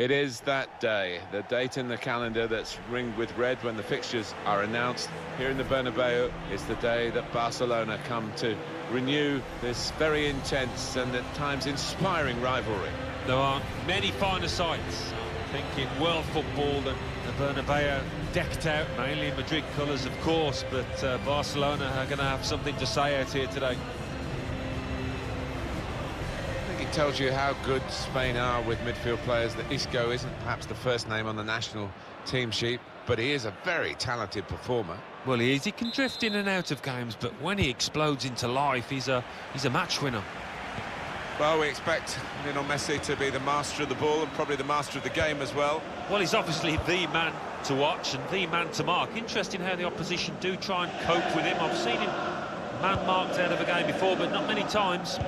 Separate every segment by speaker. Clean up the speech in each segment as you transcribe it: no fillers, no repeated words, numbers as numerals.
Speaker 1: It is that day, the date in the calendar that's ringed with red when the fixtures are announced. Here in the Bernabeu, it's the day that Barcelona come to renew this very intense and at times inspiring rivalry.
Speaker 2: There aren't many finer sights. I think in world football than the Bernabeu, decked out mainly in Madrid colours, of course, but Barcelona are going to have something to say out here today.
Speaker 1: It tells you how good Spain are with midfield players that Isco isn't perhaps the first name on the national team sheet, but he is a very talented performer.
Speaker 2: Well, he is. He can drift in and out of games, but when he explodes into life, he's a match winner.
Speaker 1: Well, we expect Lionel Messi to be the master of the ball and probably the master of the game as well.
Speaker 2: Well, he's obviously the man to watch and the man to mark. Interesting how the opposition do try and cope with him. I've seen him man-marked out of a game before, but not many times.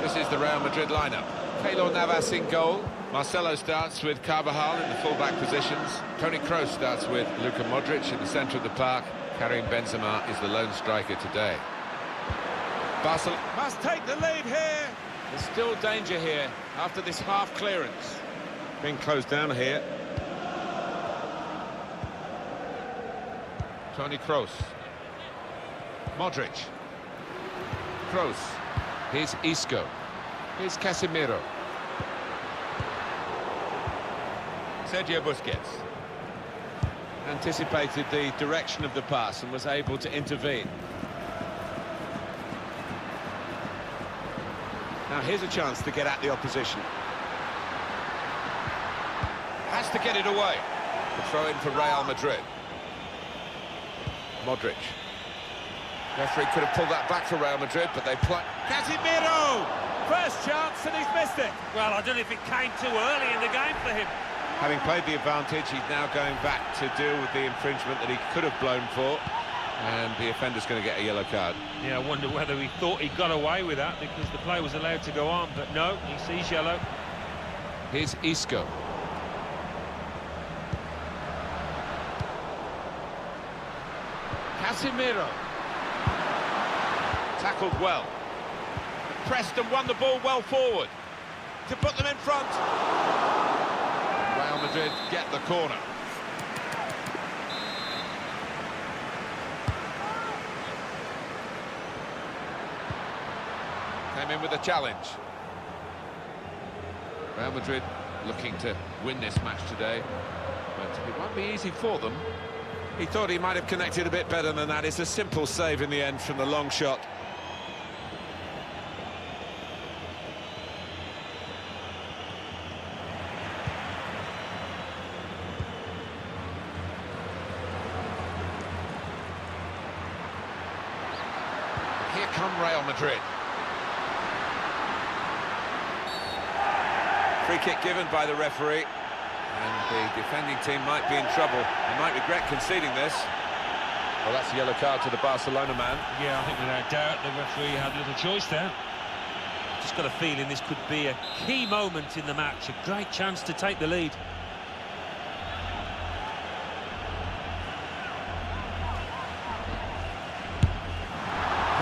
Speaker 1: This is the Real Madrid lineup. Keylor Navas in goal. Marcelo starts with Carvajal in the full-back positions. Toni Kroos starts with Luka Modric in the centre of the park. Karim Benzema is the lone striker today. Barcelona must take the lead here. There's still danger here after this half clearance. Being closed down here. Toni Kroos. Modric. Kroos. Here's Isco. Here's Casemiro. Sergio Busquets. Anticipated the direction of the pass and was able to intervene. Now here's a chance to get at the opposition. Has to get it away. The throw in for Real Madrid. Modric. Referee could have pulled that back for Real Madrid, but they play. Casemiro! First chance and he's missed it.
Speaker 2: Well, I don't know if it came too early in the game for him.
Speaker 1: Having played the advantage, he's now going back to deal with the infringement that he could have blown for. And the offender's going to get a yellow card.
Speaker 2: Yeah, I wonder whether he thought he got away with that because the play was allowed to go on, but no, he sees yellow.
Speaker 1: Here's Isco. Casemiro. Tackled well. Pressed and won the ball well forward to put them in front. Real Madrid get the corner. Came in with a challenge. Real Madrid looking to win this match today, but it won't be easy for them. He thought he might have connected a bit better than that. It's a simple save in the end from the long shot. Here come Real Madrid. Free kick given by the referee, and the defending team might be in trouble. They might regret conceding this. Well, that's a yellow card to the Barcelona man.
Speaker 2: Yeah, I think without doubt the referee had little choice there. Just got a feeling this could be a key moment in the match, a great chance to take the lead.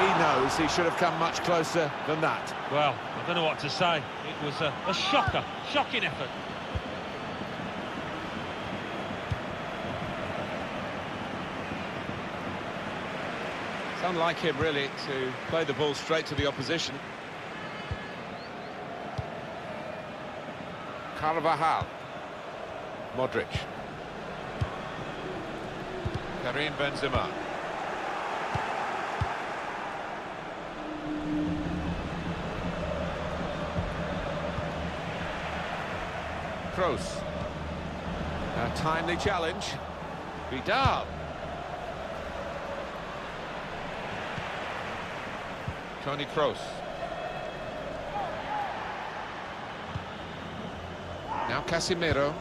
Speaker 1: He knows he should have come much closer than that.
Speaker 2: Well, I don't know what to say. It was a shocker, shocking effort.
Speaker 1: It's unlike him, really, to play the ball straight to the opposition. Carvajal. Modric. Karim Benzema. Kroos. A timely challenge. Vidal. Toni Kroos. Now Casemiro.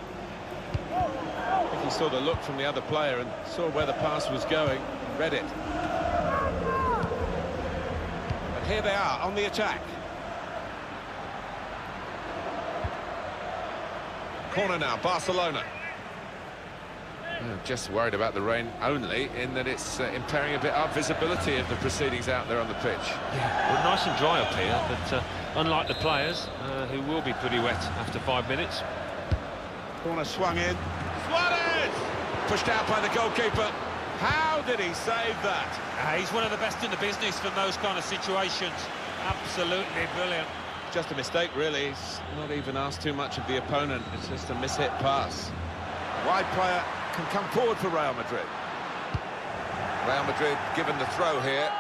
Speaker 1: I think he saw the look from the other player and saw where the pass was going, read it. And here they are on the attack. Corner now, Barcelona. Just worried about the rain only, in that it's impairing a bit our visibility of the proceedings out there on the pitch.
Speaker 2: Yeah, well, nice and dry up here, but unlike the players, who will be pretty wet after 5 minutes.
Speaker 3: Corner swung in. Suarez! Pushed out by the goalkeeper. How did he save that?
Speaker 2: He's one of the best in the business from those kind of situations. Absolutely brilliant.
Speaker 3: Just a mistake, really. He's not even asked too much of the opponent. It's just a mishit pass. Wide player can come forward for Real Madrid.
Speaker 1: Real Madrid given the throw here.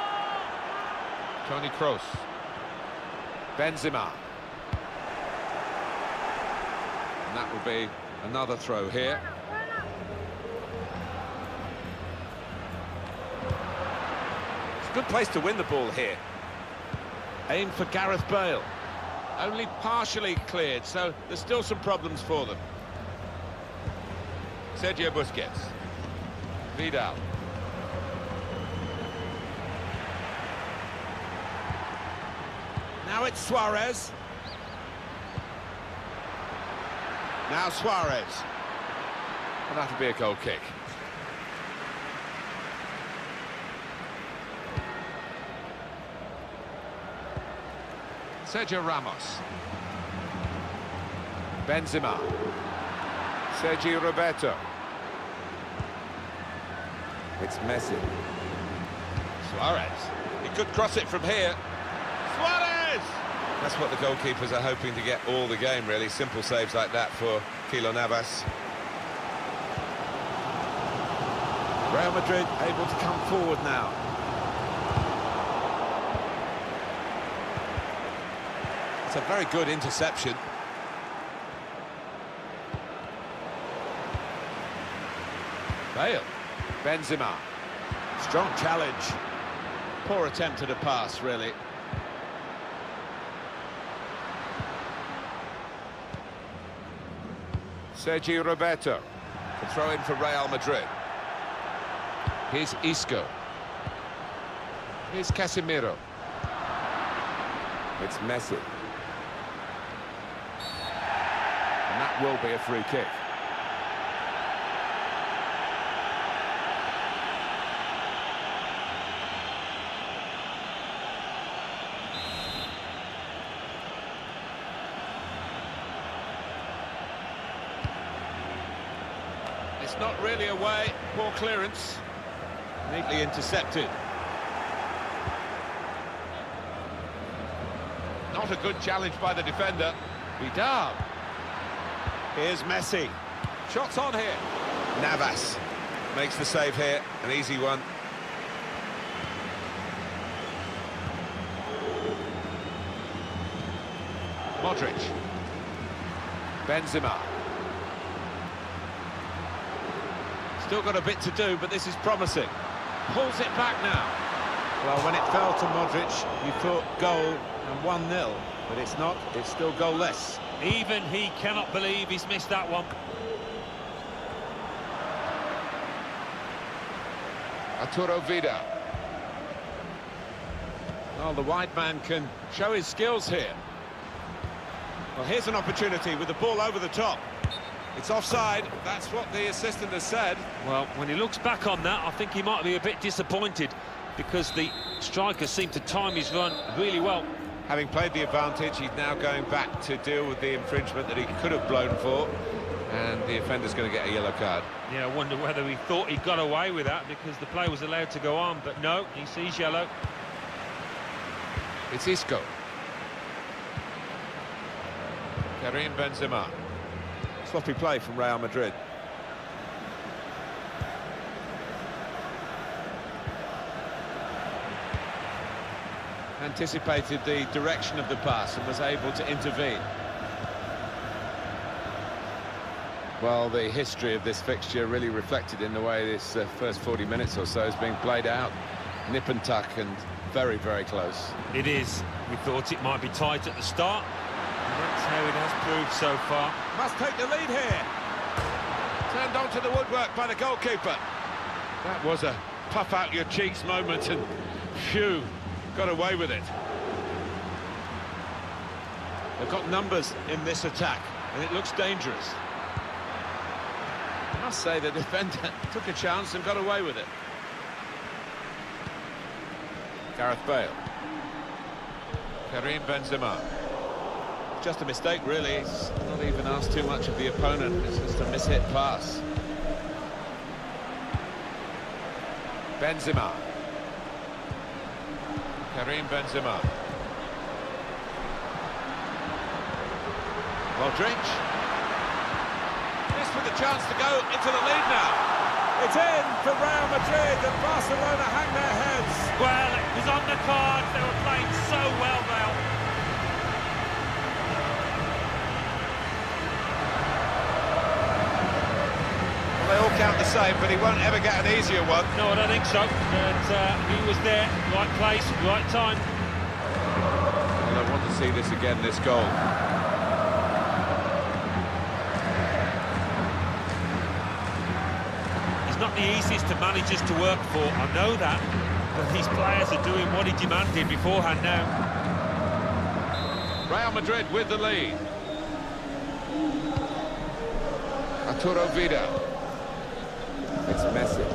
Speaker 1: Toni Kroos. Benzema. And that will be another throw here.
Speaker 3: It's a good place to win the ball here. Aim for Gareth Bale. Only partially cleared, so there's still some problems for them.
Speaker 1: Sergio Busquets. Vidal.
Speaker 3: Now it's Suarez. Now Suarez.
Speaker 1: And that'll be a goal kick. Sergio Ramos. Benzema. Sergio Roberto. It's Messi.
Speaker 3: Suarez. He could cross it from here. Suarez!
Speaker 1: That's what the goalkeepers are hoping to get all the game, really. Simple saves like that for Keylor Navas.
Speaker 3: Real Madrid able to come forward now. It's a very good interception.
Speaker 1: Bale. Benzema.
Speaker 3: Strong challenge. Poor attempt at a pass, really.
Speaker 1: Sergio Roberto. The throw in for Real Madrid. Here's Isco. Here's Casemiro. It's Messi. And that will be a free kick.
Speaker 3: It's not really away. Poor clearance. Neatly intercepted.
Speaker 1: Not a good challenge by the defender. Vidal.
Speaker 3: Here's Messi. Shots on here.
Speaker 1: Navas makes the save here. An easy one. Modric. Benzema.
Speaker 3: Still got a bit to do, but this is promising. Pulls it back now. Well, when it fell to Modric, you thought goal and 1-0, but it's not. It's still goalless.
Speaker 2: Even he cannot believe he's missed that one.
Speaker 1: Arturo Vidal.
Speaker 3: Well, the wide man can show his skills here. Well, here's an opportunity with the ball over the top. It's offside. That's what the assistant has said.
Speaker 2: Well, when he looks back on that, I think he might be a bit disappointed because the striker seemed to time his run really well.
Speaker 1: Having played the advantage, he's now going back to deal with the infringement that he could have blown for, and the offender's going to get a yellow card.
Speaker 2: Yeah, I wonder whether he thought he got away with that because the play was allowed to go on, but no, he sees yellow.
Speaker 1: It's Isco. Karim Benzema.
Speaker 3: Sloppy play from Real Madrid. Anticipated the direction of the pass and was able to intervene.
Speaker 1: Well, the history of this fixture really reflected in the way this first 40 minutes or so is being played out. Nip and tuck and very, very close.
Speaker 2: It is. We thought it might be tight at the start, and that's how it has proved so far.
Speaker 3: Must take the lead here. Turned onto the woodwork by the goalkeeper.
Speaker 1: That was a puff out your cheeks moment, and phew, got away with it.
Speaker 3: They've got numbers in this attack, and it looks dangerous. I must say the defender took a chance and got away with it.
Speaker 1: Gareth Bale. Karim Benzema.
Speaker 3: just a mistake, really. It's not even asked too much of the opponent. It's just a mishit pass.
Speaker 1: Benzema. Karim Benzema. Modric. This with a chance to go into the lead now.
Speaker 3: It's in for Real Madrid, and Barcelona hang their heads.
Speaker 2: Well, it was on the card. They were playing so well now.
Speaker 1: Well, they all count the same, but he won't ever get an easier one.
Speaker 2: No, I don't think so. But he was there, right place, right time.
Speaker 1: Well, I want to see this again, this goal.
Speaker 2: Not the easiest of managers to work for, I know that, but these players are doing what he demanded beforehand now.
Speaker 1: Real Madrid with the lead. Arturo Vidal. It's Messi.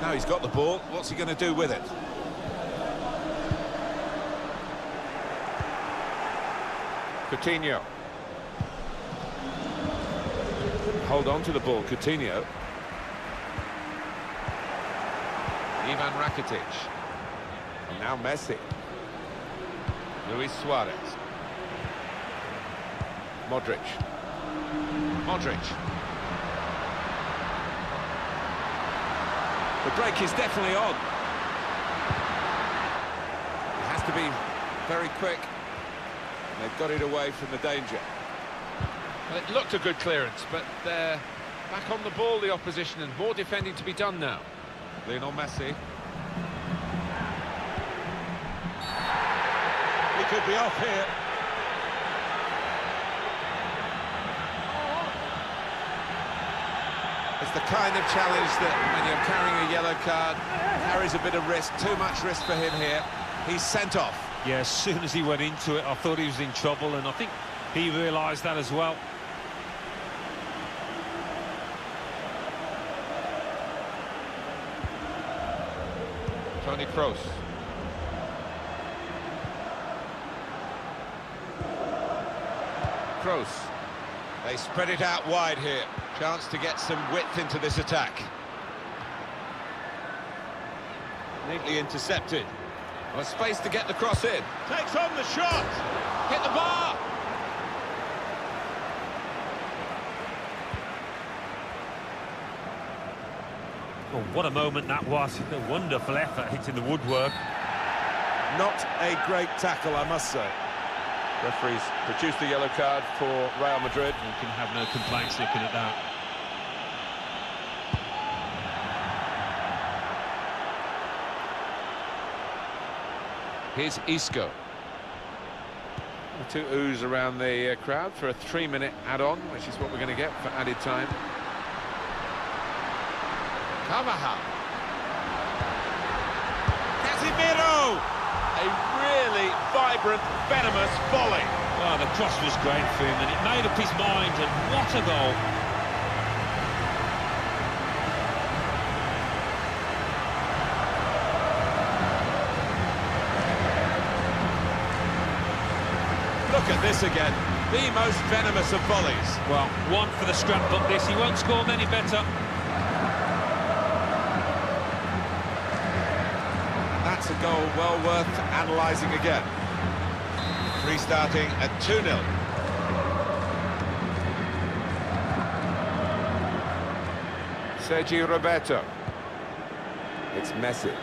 Speaker 3: Now he's got the ball, what's he going to do with it?
Speaker 1: Coutinho. Hold on to the ball, Coutinho. Ivan Rakitic. And now Messi. Luis Suarez. Modric. Modric.
Speaker 3: The break is definitely on.
Speaker 1: It has to be very quick. They've got it away from the danger. Well, it looked a good clearance, but they're back on the ball, the opposition, and more defending to be done now. Lionel Messi.
Speaker 3: He could be off here.
Speaker 1: It's the kind of challenge that, when you're carrying a yellow card, carries a bit of risk, too much risk for him here. He's sent off.
Speaker 2: Yeah, as soon as he went into it, I thought he was in trouble, and I think he realised that as well.
Speaker 1: Toni Kroos. Kroos. They spread it out wide here. Chance to get some width into this attack.
Speaker 3: Neatly intercepted.
Speaker 1: Well, space to get the cross in.
Speaker 3: Takes on the shot.
Speaker 1: Hit the bar.
Speaker 2: Oh, what a moment that was. A wonderful effort hitting the woodwork.
Speaker 3: Not a great tackle, I must say.
Speaker 1: Referees produced a yellow card for Real Madrid.
Speaker 2: You can have no complaints looking at that.
Speaker 1: Here's Isco. Two oohs around the crowd for a 3-minute add-on, which is what we're going to get for added time. Carvajal. Casemiro! A really vibrant, venomous volley.
Speaker 2: Oh, the cross was great for him, and it made up his mind, and what a goal.
Speaker 1: Look at this again, the most venomous of volleys.
Speaker 2: Well, one for the scrapbook this, he won't score many better.
Speaker 1: That's a goal well worth analysing again. Restarting at 2-0. Sergio Roberto. It's Messi.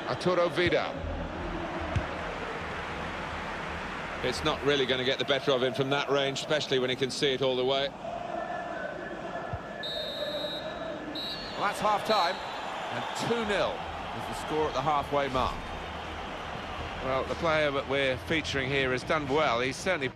Speaker 1: Arturo Vidal. It's not really going to get the better of him from that range, especially when he can see it all the way. Well, that's half-time, and 2-0 is the score at the halfway mark. Well, the player that we're featuring here has done well. He's certainly...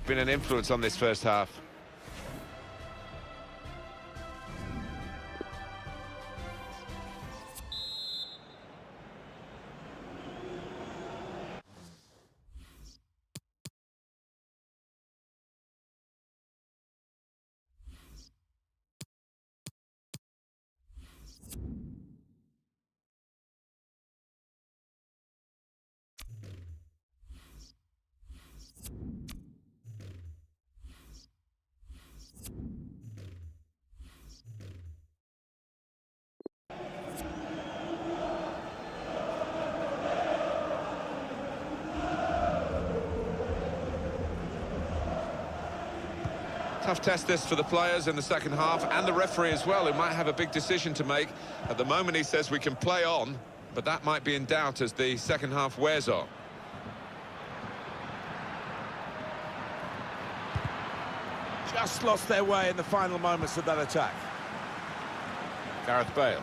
Speaker 1: been an influence on this first half. Tough test this for the players in the second half, and the referee as well, who might have a big decision to make. At the moment he says we can play on, but that might be in doubt as the second half wears on.
Speaker 3: Just lost their way in the final moments of that attack.
Speaker 1: Gareth Bale.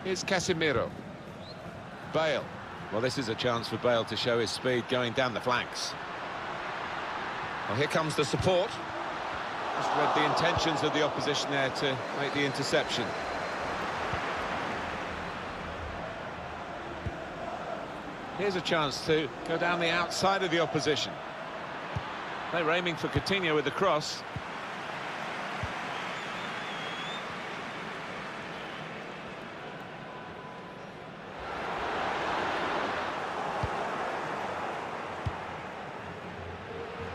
Speaker 1: Here's Casemiro. Bale.
Speaker 3: Well, this is a chance for Bale to show his speed going down the flanks.
Speaker 1: Well, here comes the support.
Speaker 3: Just read the intentions of the opposition there to make the interception. Here's a chance to go down the outside of the opposition. They're aiming for Coutinho with the cross.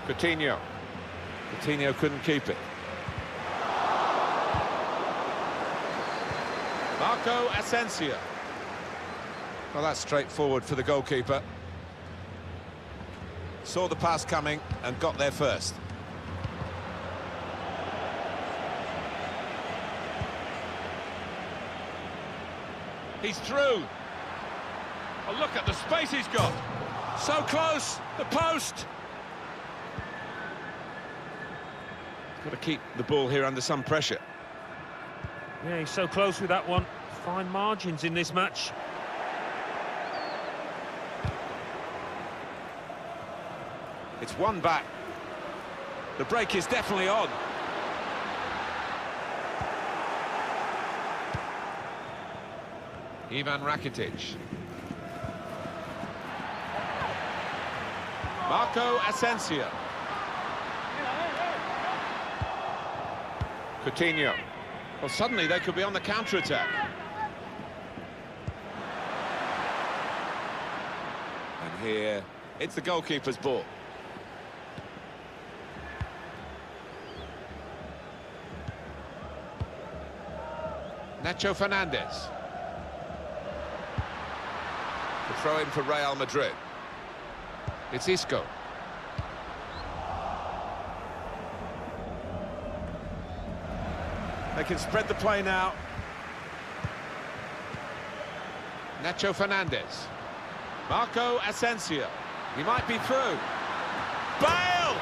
Speaker 1: Coutinho.
Speaker 3: Coutinho couldn't keep it. Marco Asensio.
Speaker 1: Well, that's straightforward for the goalkeeper.
Speaker 3: Saw the pass coming and got there first.
Speaker 1: He's through. Oh, look at the space he's got.
Speaker 3: So close, the post. Got to keep the ball here under some pressure.
Speaker 2: Yeah, he's so close with that one. Fine margins in this match.
Speaker 3: It's one back. The break is definitely on.
Speaker 1: Ivan Rakitic.
Speaker 3: Marco Asensio.
Speaker 1: Coutinho.
Speaker 3: Well, suddenly they could be on the counter-attack. And here, it's the goalkeeper's ball.
Speaker 1: Nacho Fernandez. The throw in for Real Madrid. It's Isco.
Speaker 3: They can spread the play now.
Speaker 1: Nacho Fernandez.
Speaker 3: Marco Asensio.
Speaker 1: He might be through.
Speaker 3: Bale!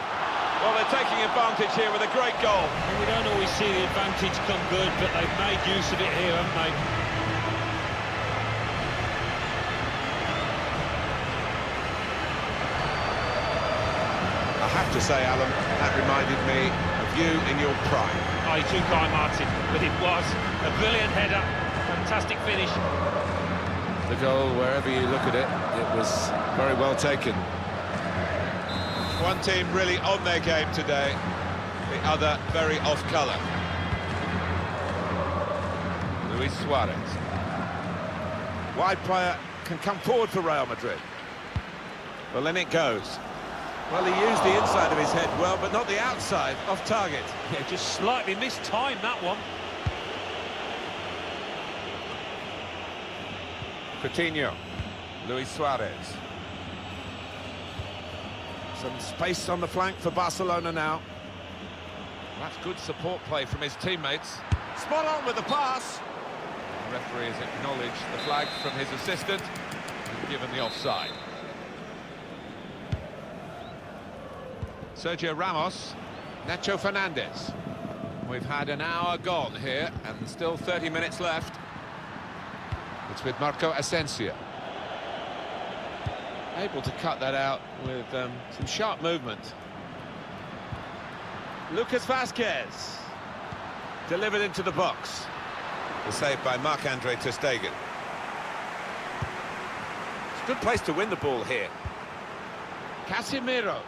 Speaker 3: Well, they're taking advantage here with a great goal.
Speaker 2: And we don't always see the advantage come good, but they've made use of it here, haven't they?
Speaker 3: I have to say, Alan, that reminded me of you in your prime.
Speaker 2: Oh, you're too kind, Martin, but it was a brilliant header, fantastic finish.
Speaker 1: The goal, wherever you look at it, it was very well taken.
Speaker 3: One team really on their game today, the other very off colour.
Speaker 1: Luis Suarez.
Speaker 3: Wide player can come forward for Real Madrid. Well, then it goes. Well, he used the inside of his head well, but not the outside, off target.
Speaker 2: Yeah, just slightly mistimed that one.
Speaker 1: Coutinho. Luis Suarez.
Speaker 3: Some space on the flank for Barcelona now.
Speaker 1: That's good support play from his teammates.
Speaker 3: Spot on with the pass.
Speaker 1: The referee has acknowledged the flag from his assistant and given the offside. Sergio Ramos. Nacho Fernandez. We've had an hour gone here and still 30 minutes left. It's with Marco Asensio.
Speaker 3: Able to cut that out with some sharp movement. Lucas Vazquez. Delivered into the box. The save by Marc-Andre ter Stegen. It's a good place to win the ball here. Casemiro.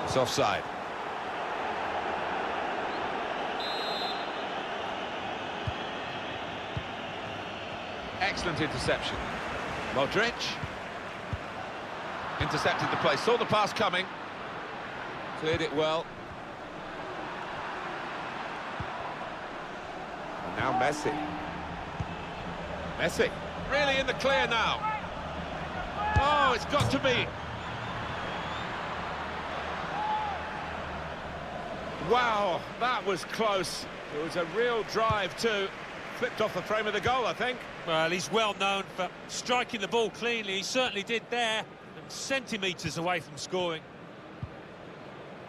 Speaker 3: It's offside. Excellent interception. Modric. Intercepted the play, saw the pass coming. Cleared it well. And now Messi. Messi, really in the clear now. Oh, it's got to be. Wow, that was close. It was a real drive too. Flipped off the frame of the goal, I think.
Speaker 2: Well, he's well known for striking the ball cleanly. He certainly did there, and centimetres away from scoring.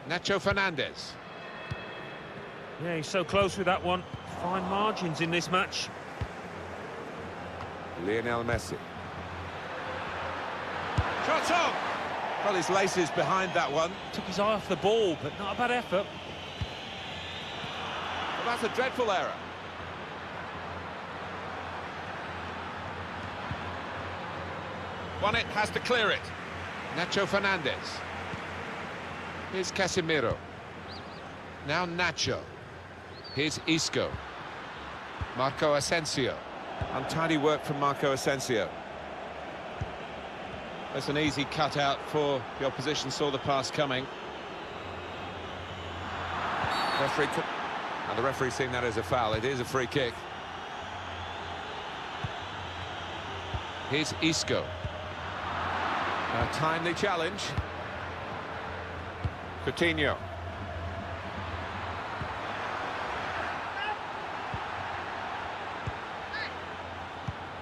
Speaker 1: Nacho Fernandez.
Speaker 2: Yeah, he's so close with that one. Fine margins in this match.
Speaker 3: Lionel Messi. Shot on! Well, his laces behind that one.
Speaker 2: Took his eye off the ball, but not a bad effort.
Speaker 3: Well, that's a dreadful error. Won it, has to clear it.
Speaker 1: Nacho Fernandez. Here's Casemiro. Now Nacho. Here's Isco. Marco Asensio.
Speaker 3: Untidy work from Marco Asensio. That's an easy cutout for the opposition, saw the pass coming. And the referee seeing that as a foul. It is a free kick.
Speaker 1: Here's Isco.
Speaker 3: A timely challenge. Coutinho.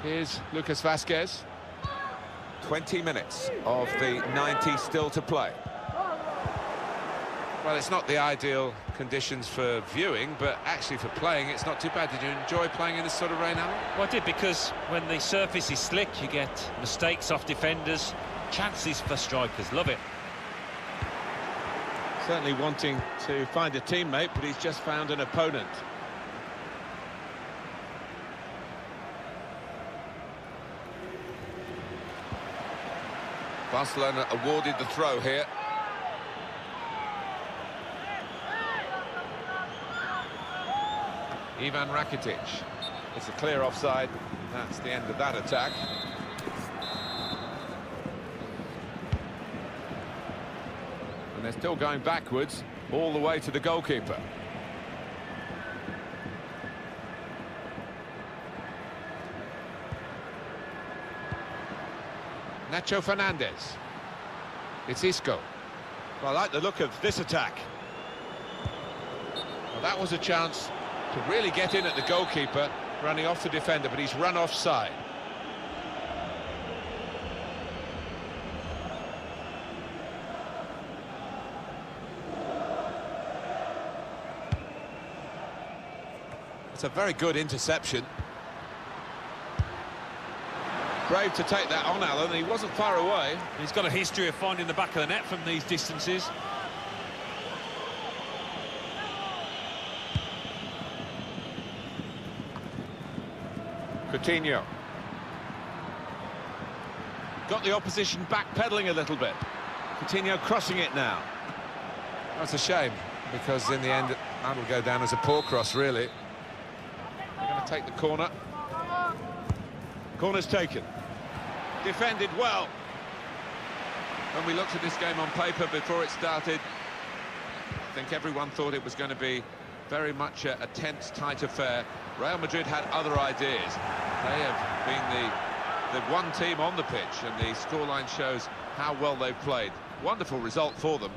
Speaker 1: Here's Lucas Vazquez.
Speaker 3: 20 minutes of the 90 still to play.
Speaker 1: Well, it's not the ideal conditions for viewing, but actually for playing, it's not too bad. Did you enjoy playing in this sort of rain, Alan?
Speaker 2: Well, I did, because when the surface is slick, you get mistakes off defenders, chances for strikers. Love it.
Speaker 3: Certainly wanting to find a teammate, but he's just found an opponent.
Speaker 1: Barcelona awarded the throw here. Ivan Rakitic.
Speaker 3: It's a clear offside. That's the end of that attack.
Speaker 1: And they're still going backwards all the way to the goalkeeper. Nacho Fernandez. It's Isco.
Speaker 3: Well, I like the look of this attack.
Speaker 1: Well, that was a chance to really get in at the goalkeeper, running off the defender, but he's run offside.
Speaker 3: It's a very good interception. Brave to take that on, Alan. He wasn't far away.
Speaker 2: He's got a history of finding the back of the net from these distances.
Speaker 3: Coutinho. Got the opposition backpedaling a little bit. Coutinho crossing it now.
Speaker 1: That's a shame, because in the end, that'll go down as a poor cross, really. They're going to take the corner.
Speaker 3: Corner's taken. Defended well.
Speaker 1: When we looked at this game on paper before it started, I think everyone thought it was going to be very much a tense, tight affair. Real Madrid had other ideas. They have been the one team on the pitch, and the scoreline shows how well they've played. Wonderful result for them.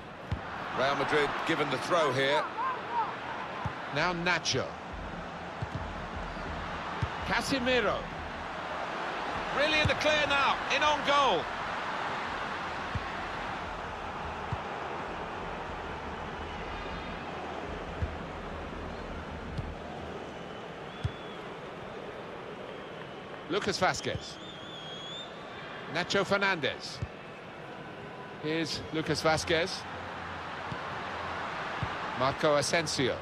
Speaker 1: Real Madrid given the throw here. Now Nacho. Casemiro. Really in the clear now, in on goal. Lucas Vazquez. Nacho Fernandez. Here's Lucas Vazquez. Marco Asensio.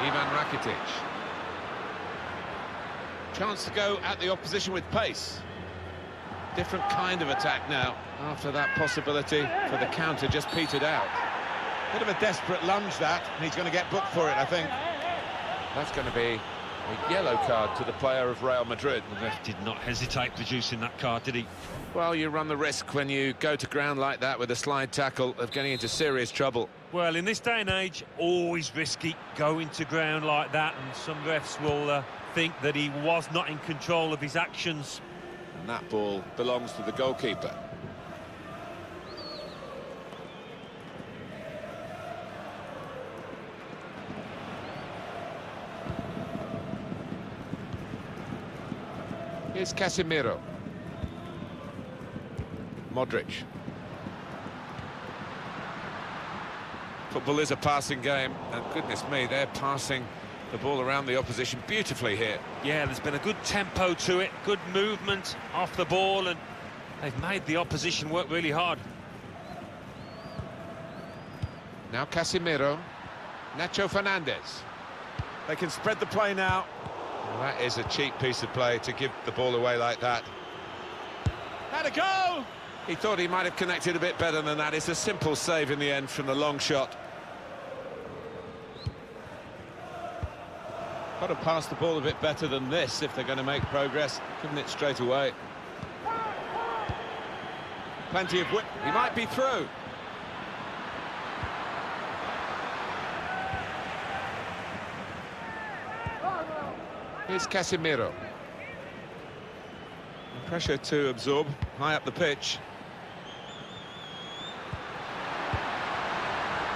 Speaker 1: Ivan Rakitic.
Speaker 3: Chance to go at the opposition with pace. Different kind of attack now, after that possibility for the counter just petered out. Bit of a desperate lunge that, and he's going to get booked for it, I think.
Speaker 1: That's going to be a yellow card to the player of Real Madrid.
Speaker 2: The ref did not hesitate producing that card, did he?
Speaker 1: Well, you run the risk when you go to ground like that with a slide tackle of getting into serious trouble.
Speaker 2: Well, in this day and age, always risky going to ground like that, and some refs will think that he was not in control of his actions.
Speaker 1: And that ball belongs to the goalkeeper. Here's Casemiro. Modric. Football is a passing game, and goodness me, they're passing the ball around the opposition beautifully here.
Speaker 2: Yeah, there's been a good tempo to it, good movement off the ball, and they've made the opposition work really hard.
Speaker 1: Now Casemiro. Nacho Fernandez.
Speaker 3: They can spread the play now.
Speaker 1: Well, that is a cheap piece of play to give the ball away like that.
Speaker 3: Had a go!
Speaker 1: He thought he might have connected a bit better than that. It's a simple save in the end from the long shot.
Speaker 3: Got to pass the ball a bit better than this if they're going to make progress. Giving it straight away. Plenty of width. He might be through.
Speaker 1: Here's Casemiro.
Speaker 3: Pressure to absorb, high up the pitch.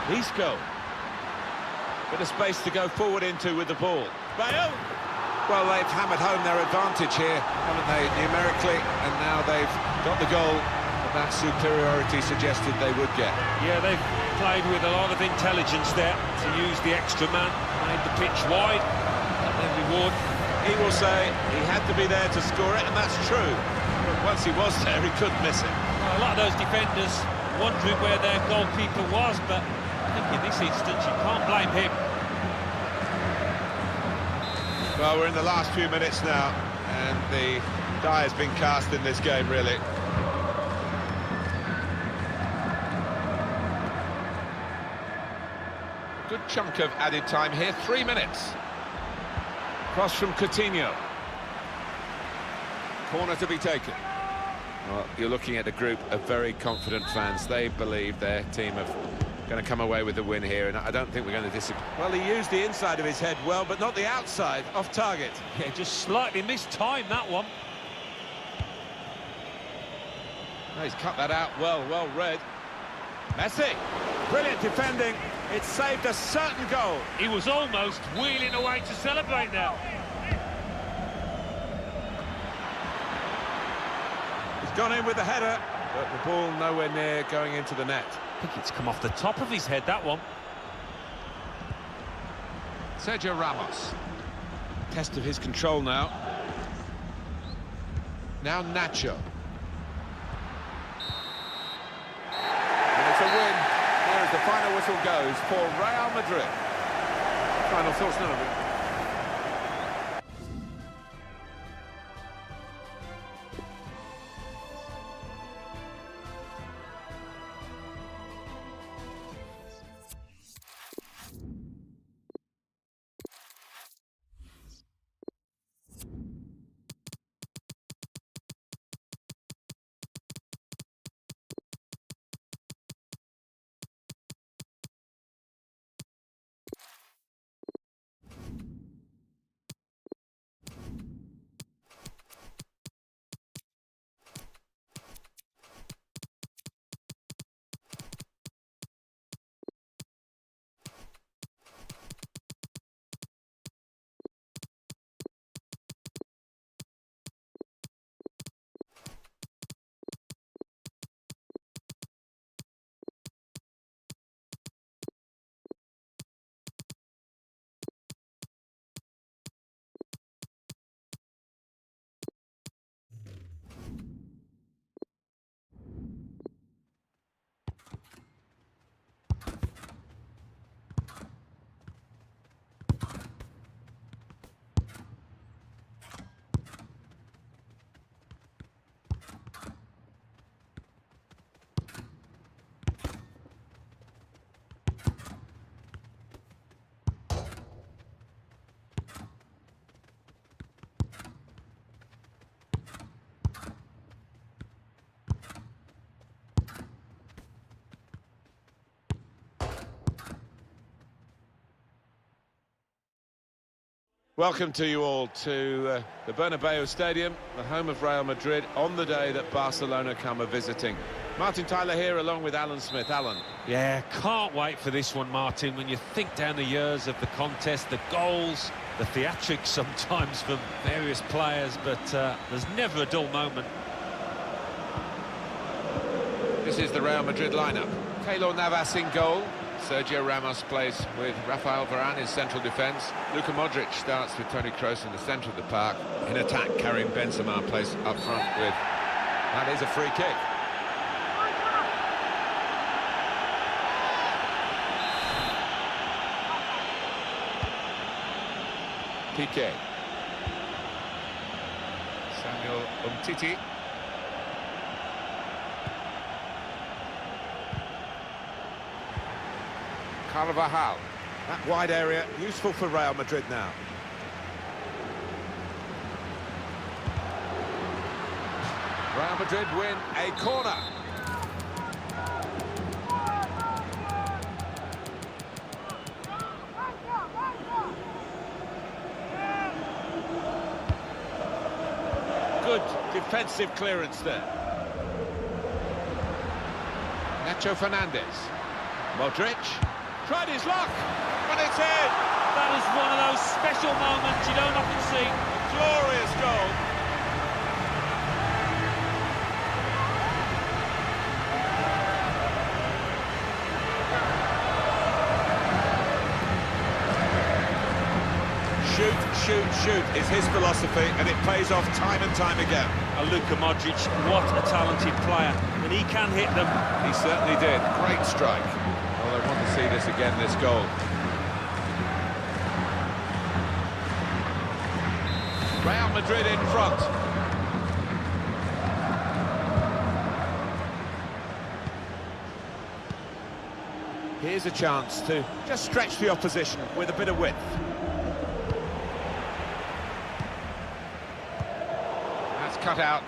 Speaker 3: Isco. Bit of space to go forward into with the ball. Bale!
Speaker 1: Well, they've hammered home their advantage here, haven't they, numerically, and now they've got the goal that superiority suggested they would get.
Speaker 2: Yeah, they've played with a lot of intelligence there to use the extra man, made the pitch wide, got their reward.
Speaker 3: He will say he had to be there to score it, and that's true. But once he was there, he couldn't miss it.
Speaker 2: Well, a lot of those defenders wondering where their goalkeeper was, but I think in this instance you can't blame him.
Speaker 1: Well, we're in the last few minutes now, and the die has been cast in this game, really. Good chunk of added time here, 3 minutes. Cross from Coutinho. Corner to be taken. Well, you're looking at a group of very confident fans. They believe their team are going to come away with the win here, and I don't think we're going to disagree.
Speaker 3: Well, he used the inside of his head well, but not the outside, off target.
Speaker 2: Yeah, just slightly mistimed that one.
Speaker 3: Oh, he's cut that out well read. Messi, brilliant defending. It saved a certain goal.
Speaker 2: He was almost wheeling away to celebrate now.
Speaker 3: He's gone in with the header, but the ball nowhere near going into the net.
Speaker 2: I think it's come off the top of his head, that one.
Speaker 1: Sergio Ramos.
Speaker 3: Test of his control now.
Speaker 1: Now Nacho. And it's a win. Here as the final whistle goes for Real Madrid. Final thoughts, none of it.
Speaker 3: Welcome to you all to the Bernabeu Stadium, the home of Real Madrid, on the day that Barcelona come a-visiting. Martin Tyler here along with Alan Smith. Alan.
Speaker 2: Yeah, can't wait for this one, Martin. When you think down the years of the contest, the goals, the theatrics sometimes from various players, but there's never a dull moment.
Speaker 1: This is the Real Madrid lineup. Keylor Navas in goal. Sergio Ramos plays with Rafael Varane in central defence. Luka Modric starts with Toni Kroos in the centre of the park. In attack, Karim Benzema plays up front with... That is a free kick. Piqué. Samuel Umtiti. Carvajal.
Speaker 3: That wide area, useful for Real Madrid now.
Speaker 1: Real Madrid win a corner.
Speaker 3: Good defensive clearance there.
Speaker 1: Nacho Fernandez. Modric.
Speaker 3: Tried his luck, but it's in.
Speaker 2: That was one of those special moments you don't often see.
Speaker 3: A glorious goal. Shoot, shoot, shoot is his philosophy, and it pays off time and time again.
Speaker 2: Luka Modric, what a talented player, and he can hit them.
Speaker 1: He certainly did. Great strike. Well, I want to see this again, this goal. Real Madrid in front.
Speaker 3: Here's a chance to just stretch the opposition with a bit of width.
Speaker 1: That's cut out.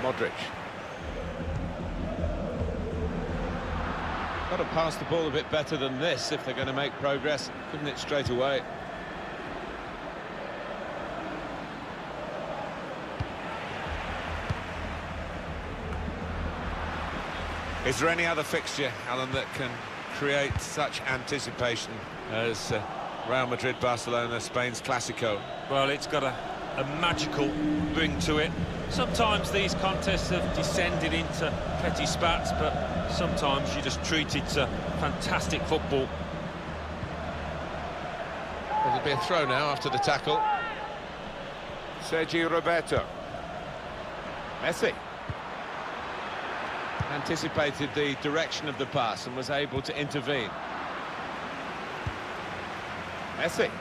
Speaker 1: Modric.
Speaker 3: Got to pass the ball a bit better than this if they're going to make progress, couldn't it, straight away? Is there any other fixture, Alan, that can create such anticipation as Real Madrid-Barcelona, Spain's Clásico?
Speaker 2: Well, it's got a magical ring to it. Sometimes these contests have descended into petty spats, but sometimes you just treat it to fantastic football.
Speaker 1: There'll be a throw now after the tackle. Sergio Roberto.
Speaker 3: Messi anticipated the direction of the pass and was able to intervene. Messi.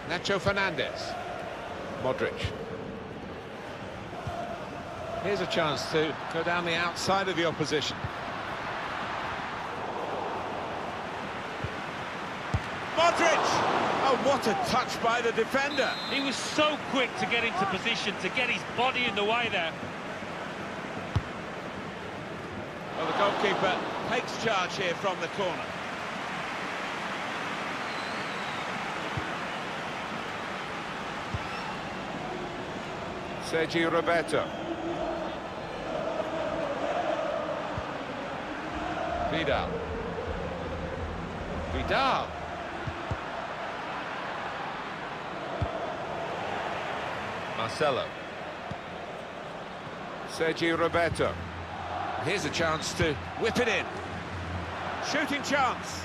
Speaker 1: Nacho Fernandez. Modric.
Speaker 3: Here's a chance to go down the outside of the opposition. Modric! Oh, what a touch by the defender!
Speaker 2: He was so quick to get into position, to get his body in the way there.
Speaker 3: Well, the goalkeeper takes charge here from the corner.
Speaker 1: Sergio Roberto. Vidal. Vidal. Marcelo. Sergio Roberto.
Speaker 3: Here's a chance to whip it in. Shooting chance.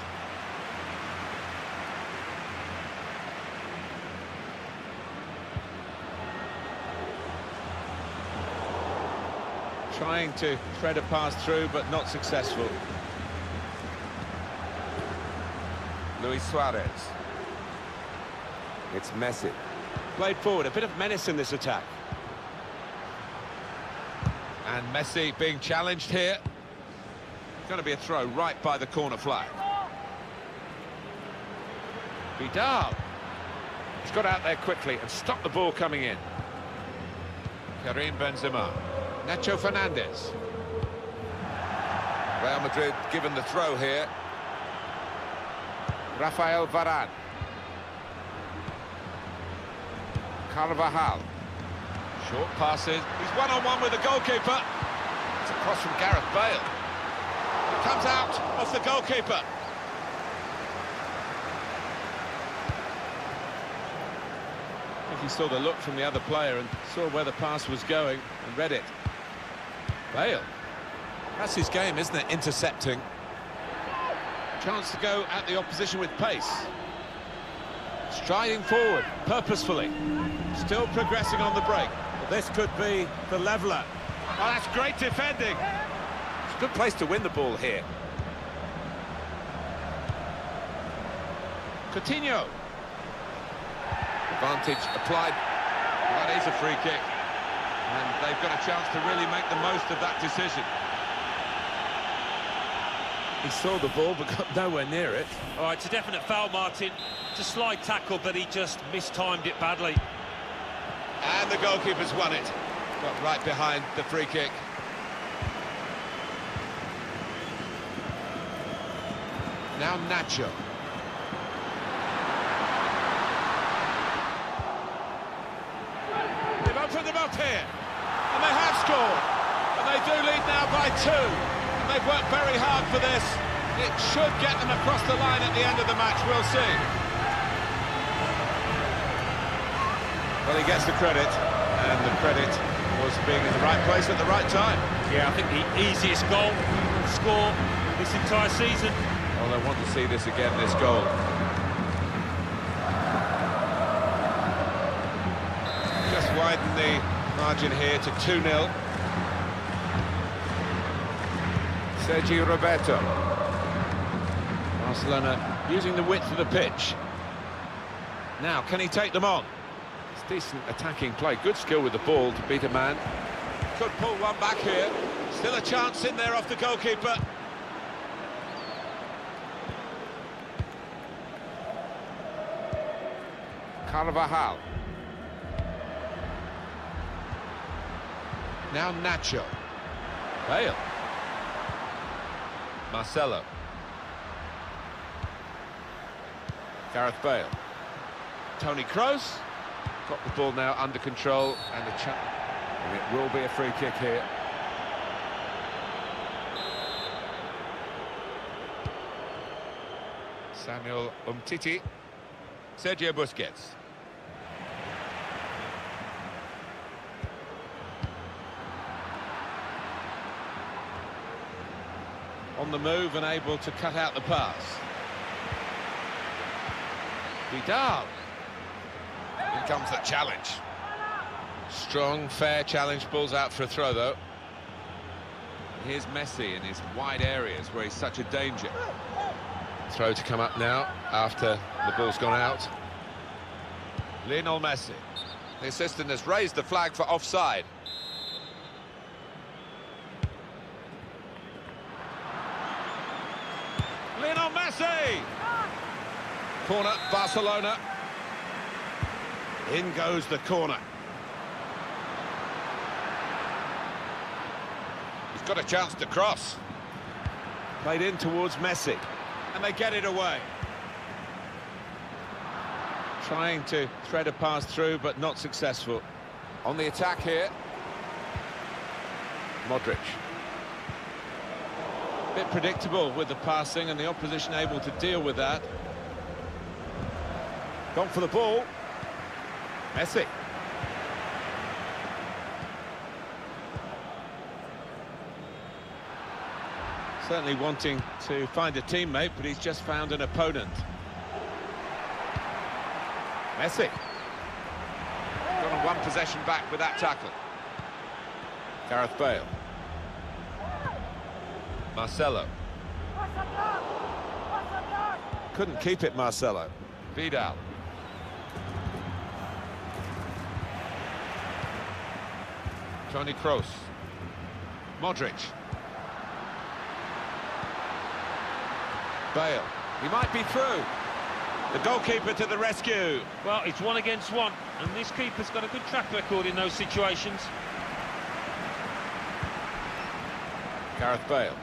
Speaker 3: Trying to thread a pass through, but not successful.
Speaker 1: Luis Suarez. It's Messi.
Speaker 3: Played forward, a bit of menace in this attack.
Speaker 1: And Messi being challenged here.
Speaker 3: Going to be a throw right by the corner flag.
Speaker 1: Vidal. He's got out there quickly and stopped the ball coming in. Karim Benzema. Nacho Fernandez. Real Madrid given the throw here. Rafael Varane. Carvajal. Short passes. He's one-on-one with the goalkeeper. It's a cross from Gareth Bale. It comes out off the goalkeeper.
Speaker 3: I think he saw the look from the other player and saw where the pass was going and read it. Bale. That's his game, isn't it? Intercepting. Chance to go at the opposition with pace. Striding forward, purposefully. Still progressing on the break. This could be the leveller.
Speaker 1: Oh, that's great defending. It's a good place to win the ball here.
Speaker 3: Coutinho.
Speaker 1: Advantage applied.
Speaker 3: That is a free kick. And they've got a chance to really make the most of that decision. He saw the ball but got nowhere near it.
Speaker 2: All right, it's a definite foul, Martin. It's a slide tackle, but he just mistimed it badly.
Speaker 1: And the goalkeeper's won it. Got right behind the free kick. Now Nacho.
Speaker 3: They've opened them up here. And they have scored. And they do lead now by 2. And they've worked very hard for this. It should get them across the line at the end of the match. We'll see. Well, he gets the credit. And the credit was being in the right place at the right time.
Speaker 2: Yeah, I think the easiest goal to score this entire season.
Speaker 1: Well, I want to see this again, this goal. Just widen the margin here to 2-0. Sergio Roberto.
Speaker 3: Barcelona using the width of the pitch. Now, can he take them on?
Speaker 1: It's decent attacking play. Good skill with the ball to beat a man.
Speaker 3: Could pull one back here. Still a chance in there off the goalkeeper.
Speaker 1: Carvajal. Now Nacho.
Speaker 3: Bale.
Speaker 1: Marcelo. Gareth Bale. Toni Kroos. Got the ball now under control and it will be a free kick here. Samuel Umtiti. Sergio Busquets.
Speaker 3: On the move and able to cut out the pass. Vidal.
Speaker 1: Here comes the challenge. Strong, fair challenge. Ball's out for a throw, though. Here's Messi in his wide areas where he's such a danger. Throw to come up now after the ball's gone out. Lionel Messi. The assistant has raised the flag for offside.
Speaker 3: Lionel Messi!
Speaker 1: Corner, Barcelona.
Speaker 3: In goes the corner.
Speaker 1: He's got a chance to cross.
Speaker 3: Played in towards Messi. And they get it away. Trying to thread a pass through, but not successful.
Speaker 1: On the attack here. Modric.
Speaker 3: Bit predictable with the passing and the opposition able to deal with that. Gone for the ball. Messi. Certainly wanting to find a teammate, but he's just found an opponent. Messi.
Speaker 1: Got on one possession back with that tackle. Gareth Bale. Marcelo.
Speaker 3: Couldn't keep it, Marcelo.
Speaker 1: Vidal. Toni Kroos. Modric. Bale. He might be through.
Speaker 3: The goalkeeper to the rescue.
Speaker 2: Well, it's 1 against 1, and this keeper's got a good track record in those situations.
Speaker 1: Gareth Bale.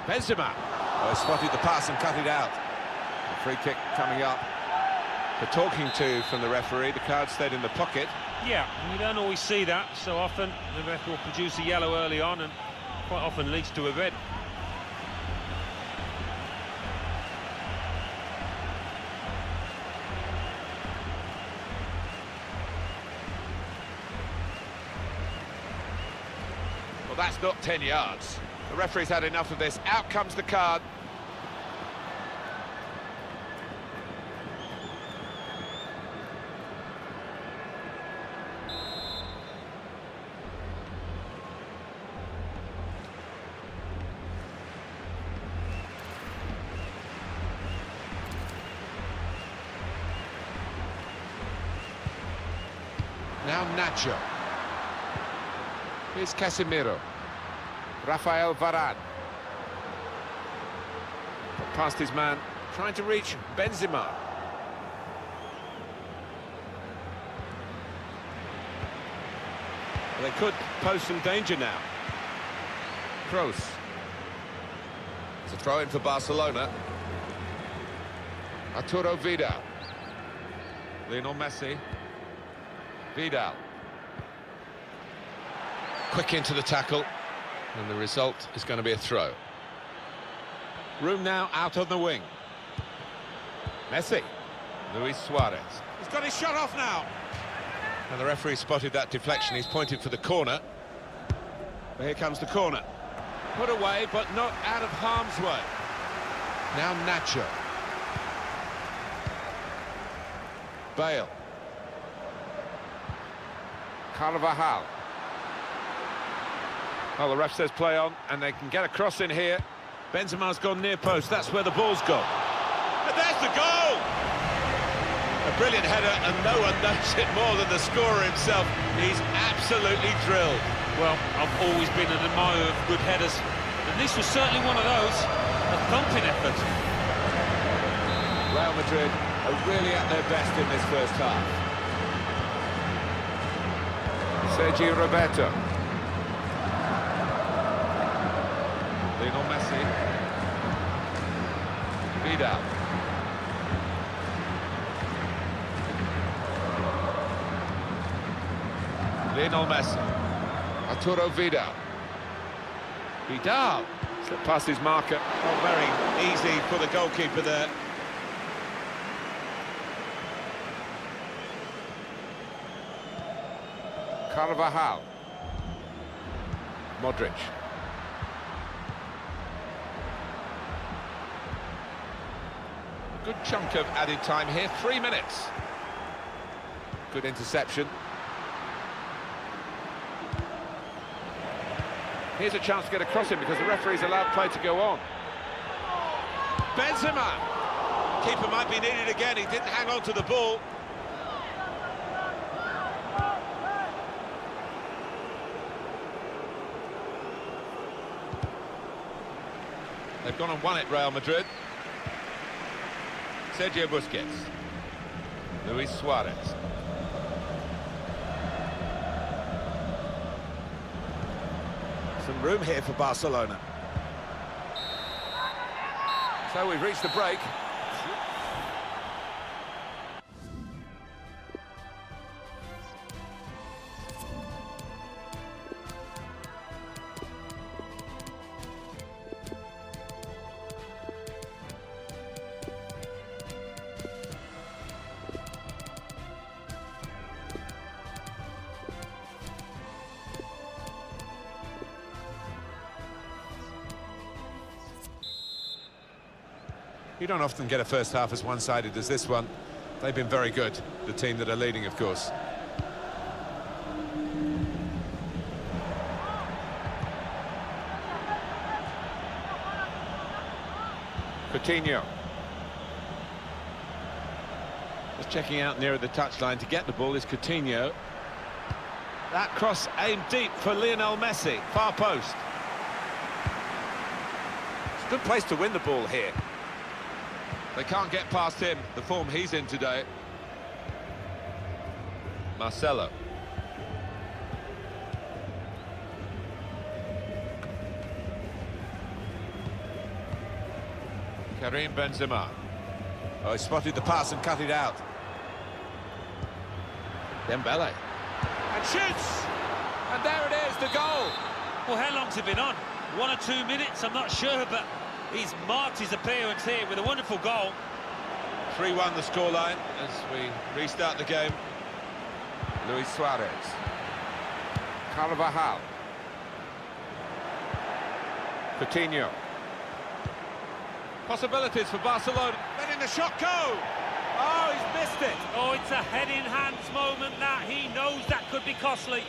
Speaker 3: Benzema. Oh, spotted the pass and cut it out. A free kick coming up. The talking to from the referee. The card stayed in the pocket.
Speaker 2: Yeah, you don't always see that. So often the ref will produce a yellow early on and quite often leads to a red.
Speaker 3: Well, that's not 10 yards. The referee's had enough of this. Out comes the card. Now Nacho. Here's Casemiro. Rafael Varane. Past his man, trying to reach Benzema. Well, they could pose some danger now. Kroos. It's a throw-in for Barcelona. Arturo Vidal. Lionel Messi. Vidal. Quick into the tackle, and the result is going to be a throw. Room now out on the wing. Messi. Luis Suarez. He's got his shot off now. And the referee spotted that deflection. He's pointed for the corner. But here comes the corner. Put away, but not out of harm's way. Now Nacho. Bale. Carvajal. Well, the ref says play on, and they can get a cross in here. Benzema's gone near post, that's where the ball's gone. And there's the goal! A brilliant header, and no one knows it more than the scorer himself. He's absolutely thrilled.
Speaker 2: Well, I've always been an admirer of good headers, and this was certainly one of those. A thumping effort.
Speaker 3: Real Madrid are really at their best in this first half. Sergio Roberto. Lionel Messi. Vidal. Lionel Messi. Arturo Vidal. Vidal. Slipped past his marker. Oh, very easy for the goalkeeper there. Carvajal. Modric. A good chunk of added time here, 3 minutes. Good interception. Here's a chance to get across him because the referee's allowed play to go on. Benzema! Keeper might be needed again, he didn't hang on to the ball. They've gone and won it, Real Madrid. Sergio Busquets. Luis Suarez. Some room here for Barcelona. So we've reached the break. You don't often get a first half as one-sided as this one. They've been very good, the team that are leading, of course. Coutinho. Just checking out nearer the touchline to get the ball is Coutinho. That cross aimed deep for Lionel Messi, far post. It's a good place to win the ball here. They can't get past him, the form he's in today. Marcelo.
Speaker 1: Karim Benzema.
Speaker 3: Oh, he spotted the pass and cut it out. Dembele.
Speaker 1: And shoots! And there it is, the goal!
Speaker 2: Well, how long's it been on? 1 or 2 minutes, I'm not sure, but he's marked his appearance here with a wonderful goal.
Speaker 3: 3-1 the scoreline as we restart the game.
Speaker 1: Luis Suarez. Carvajal. Coutinho. Possibilities for Barcelona.
Speaker 3: Letting the shot go! Oh, he's missed it!
Speaker 2: Oh, it's a head-in-hands moment that he knows that could be costly.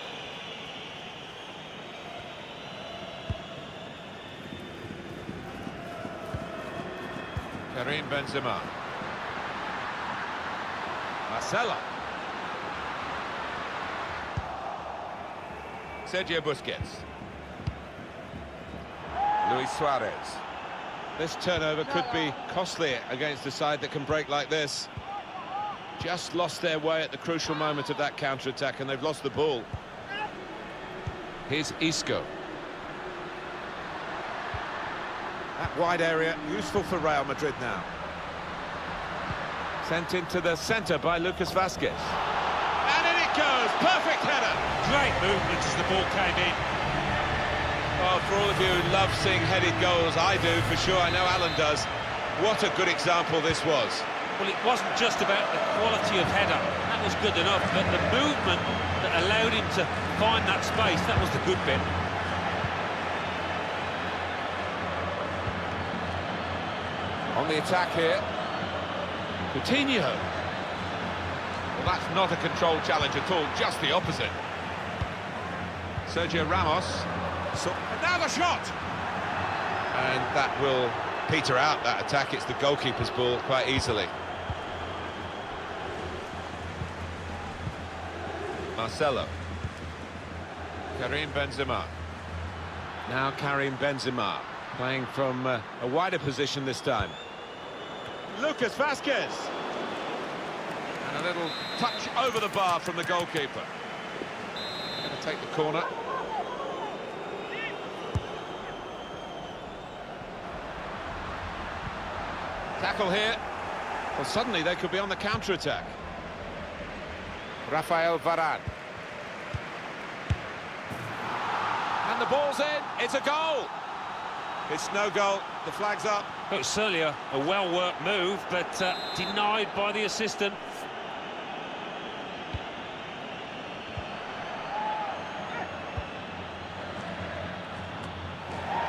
Speaker 1: Karim Benzema.
Speaker 3: Marcelo.
Speaker 1: Sergio Busquets. Luis Suarez.
Speaker 3: This turnover could be costly against a side that can break like this. Just lost their way at the crucial moment of that counter-attack, and they've lost the ball.
Speaker 1: Here's Isco.
Speaker 3: That wide area, useful for Real Madrid now. Sent into the centre by Lucas Vazquez. And in it goes, perfect header!
Speaker 2: Great movement as the ball came in.
Speaker 3: Oh, for all of you who love seeing headed goals, I do for sure, I know Alan does. What a good example this was.
Speaker 2: Well, it wasn't just about the quality of header, that was good enough, but the movement that allowed him to find that space, that was the good bit.
Speaker 1: On the attack here.
Speaker 3: Coutinho.
Speaker 1: Well, that's not a controlled challenge at all, just the opposite. Sergio Ramos.
Speaker 3: So, and now the shot!
Speaker 1: And that will
Speaker 3: Peter out, that attack. It's the goalkeeper's ball quite easily.
Speaker 1: Marcelo. Karim Benzema.
Speaker 3: Now Karim Benzema, playing from a wider position this time. Lucas Vazquez.
Speaker 1: And a little touch over the bar from the goalkeeper. Going to take the corner. Tackle here.
Speaker 3: Well, suddenly they could be on the counter-attack.
Speaker 1: Rafael Varane. And the ball's in. It's a goal.
Speaker 3: It's no goal. The flag's up.
Speaker 2: It was certainly a well-worked move, but denied by the assistant.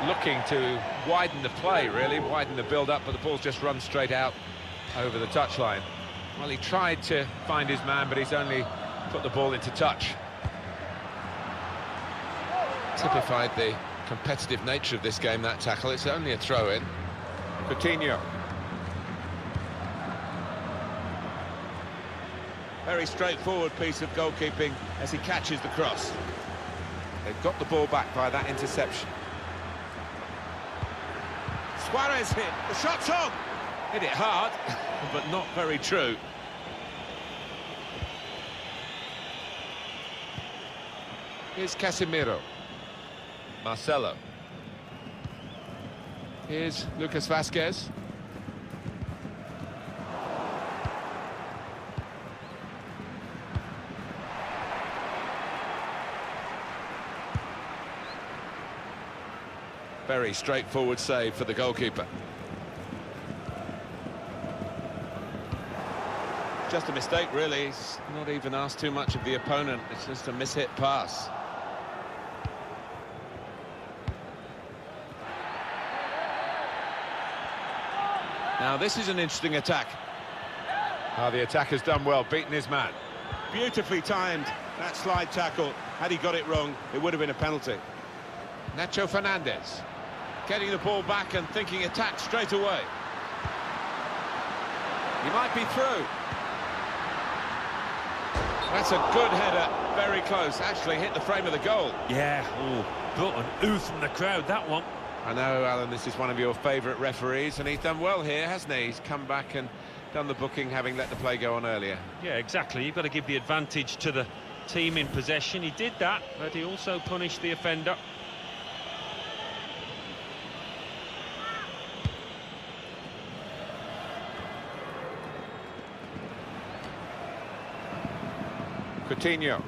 Speaker 1: Looking to widen the play, really, widen the build-up, but the ball's just run straight out over the touchline. Well, he tried to find his man, but he's only put the ball into touch. Typified the competitive nature of this game, that tackle. It's only a throw-in. Coutinho.
Speaker 3: Very straightforward piece of goalkeeping as he catches the cross.
Speaker 1: They've got the ball back by that interception.
Speaker 3: Suarez hit. The shot's on. Hit it hard, but not very true.
Speaker 1: Here's Casemiro. Marcelo. Here's Lucas Vazquez.
Speaker 3: Very straightforward save for the goalkeeper. Just a mistake, really. He's not even asked too much of the opponent. It's just a mishit pass. Now, this is an interesting attack.
Speaker 1: The attacker's done well, beaten his man.
Speaker 3: Beautifully timed, that slide tackle. Had he got it wrong, it would have been a penalty.
Speaker 1: Nacho Fernandez.
Speaker 3: Getting the ball back and thinking attack straight away. He might be through. That's a good header, very close. Actually hit the frame of the goal.
Speaker 2: Yeah, brought an ooh from the crowd, that one.
Speaker 1: I know, Alan, this is one of your favourite referees, and he's done well here, hasn't he? He's come back and done the booking, having let the play go on earlier.
Speaker 2: Yeah, exactly. You've got to give the advantage to the team in possession. He did that, but he also punished the offender.
Speaker 1: Coutinho.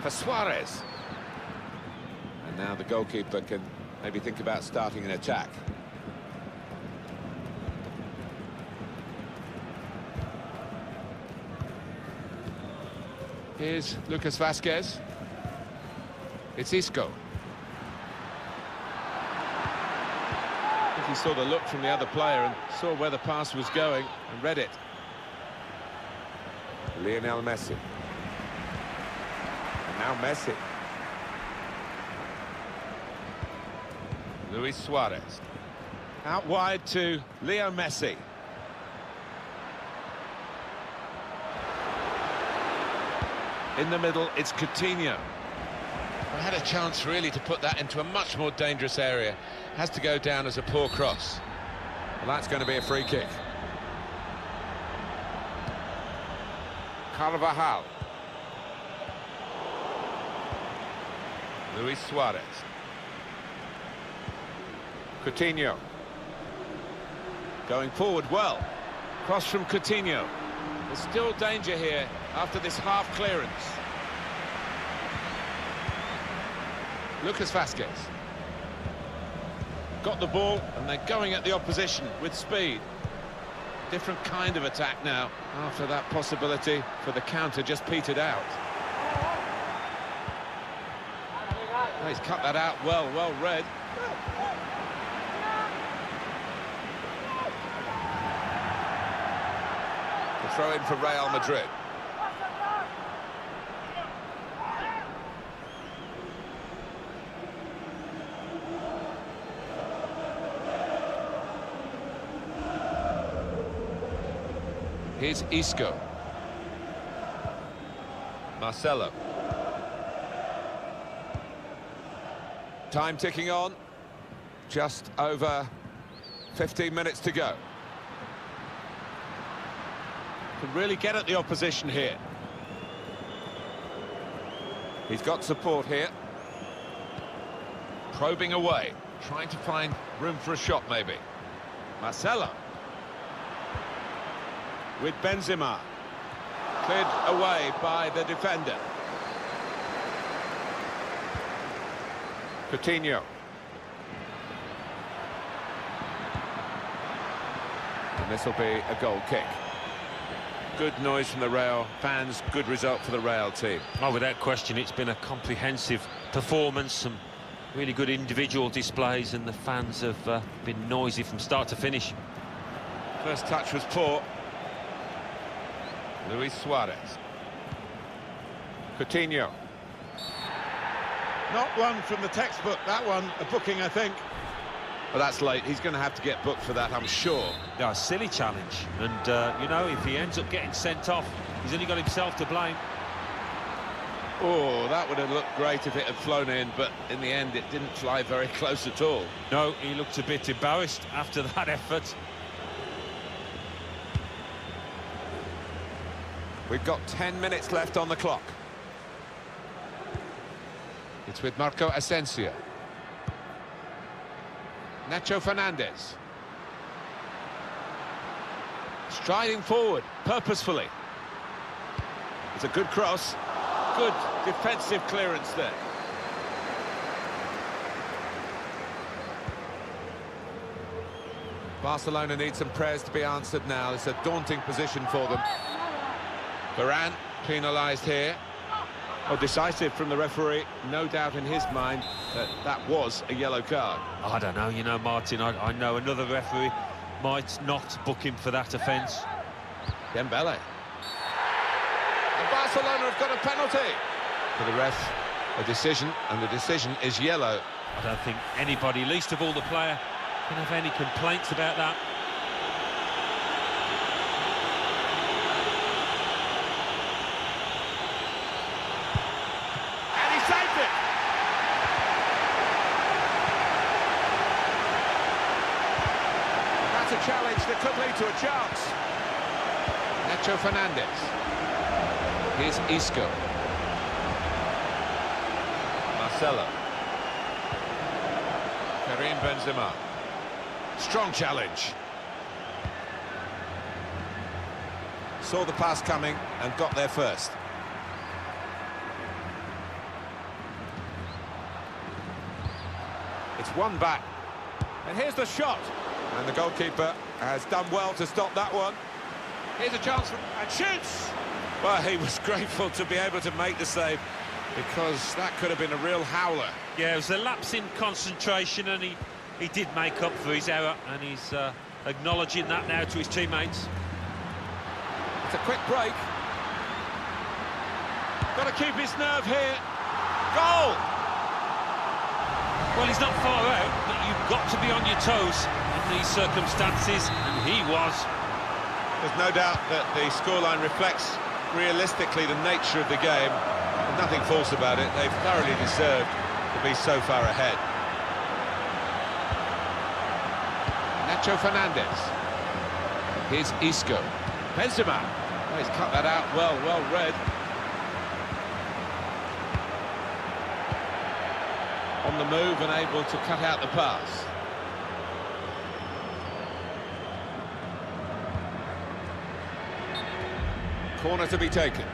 Speaker 1: For Suarez. And now the goalkeeper can maybe think about starting an attack. Here's Lucas Vazquez. It's Isco.
Speaker 3: I think he saw the look from the other player and saw where the pass was going and read it.
Speaker 1: Lionel Messi. And now Messi. Luis Suarez.
Speaker 3: Out wide to Leo Messi. In the middle, it's Coutinho.
Speaker 1: I had a chance really to put that into a much more dangerous area. Has to go down as a poor cross. Well, that's going to be a free kick. Carvajal. Luis Suarez. Coutinho.
Speaker 3: Going forward well. Cross from Coutinho. There's still danger here after this half clearance.
Speaker 1: Lucas Vazquez.
Speaker 3: Got the ball and they're going at the opposition with speed. Different kind of attack now after that possibility for the counter just petered out. Oh, he's cut that out well read.
Speaker 1: The throw in for Real Madrid. Here's Isco. Marcelo. Time ticking on. Just over 15 minutes to go.
Speaker 3: Can really get at the opposition here.
Speaker 1: He's got support here. Probing away. Trying to find room for a shot, maybe.
Speaker 3: Marcelo. With Benzema. Cleared away by the defender.
Speaker 1: Coutinho. And this will be a goal kick. Good noise from the Real fans, good result for the Real team.
Speaker 2: Oh, without question, it's been a comprehensive performance, some really good individual displays, and the fans have been noisy from start to finish.
Speaker 1: First touch was poor. Luis Suarez. Coutinho.
Speaker 3: Not one from the textbook, that one. A booking, I think. Well, that's late. He's going to have to get booked for that, I'm sure.
Speaker 2: Yeah, a silly challenge. And, you know, if he ends up getting sent off, he's only got himself to blame.
Speaker 3: Oh, that would have looked great if it had flown in, but in the end, it didn't fly very close at all.
Speaker 2: No, he looked a bit embarrassed after that effort.
Speaker 1: We've got 10 minutes left on the clock. It's with Marco Asensio. Nacho Fernandez.
Speaker 3: Striding forward, purposefully. It's a good cross. Good defensive clearance there.
Speaker 1: Barcelona need some prayers to be answered now. It's a daunting position for them. Varane penalised here.
Speaker 3: Oh, decisive from the referee. No doubt in his mind that that was a yellow card.
Speaker 2: I don't know, you know, Martin, I know another referee might not book him for that offence.
Speaker 3: Dembele.
Speaker 1: And Barcelona have got a penalty. For the ref, a decision, and the decision is yellow.
Speaker 2: I don't think anybody, least of all the player, can have any complaints about that.
Speaker 3: And he saved it!
Speaker 1: That's a challenge that could lead to a chance. Nacho Fernandez. Here's Isco. Marcelo. Karim Benzema. Strong challenge.
Speaker 3: saw the pass coming and got there first. It's one back. And here's the shot. And the goalkeeper has done well to stop that one. Here's a chance and shoots! Well, he was grateful to be able to make the save, because that could have been a real howler.
Speaker 2: Yeah, it was a lapse in concentration, and he did make up for his error, and he's acknowledging that now to his teammates.
Speaker 3: It's a quick break. Got to keep his nerve here. Goal!
Speaker 2: Well, he's not far out, but you've got to be on your toes in these circumstances, and he was.
Speaker 3: There's no doubt that the scoreline reflects realistically the nature of the game. Nothing false about it. They've thoroughly deserved to be so far ahead.
Speaker 1: Nacho Fernandez. Here's Isco. Benzema. Oh, he's cut that out well read. On the move and able to cut out the pass.
Speaker 3: Corner to be taken.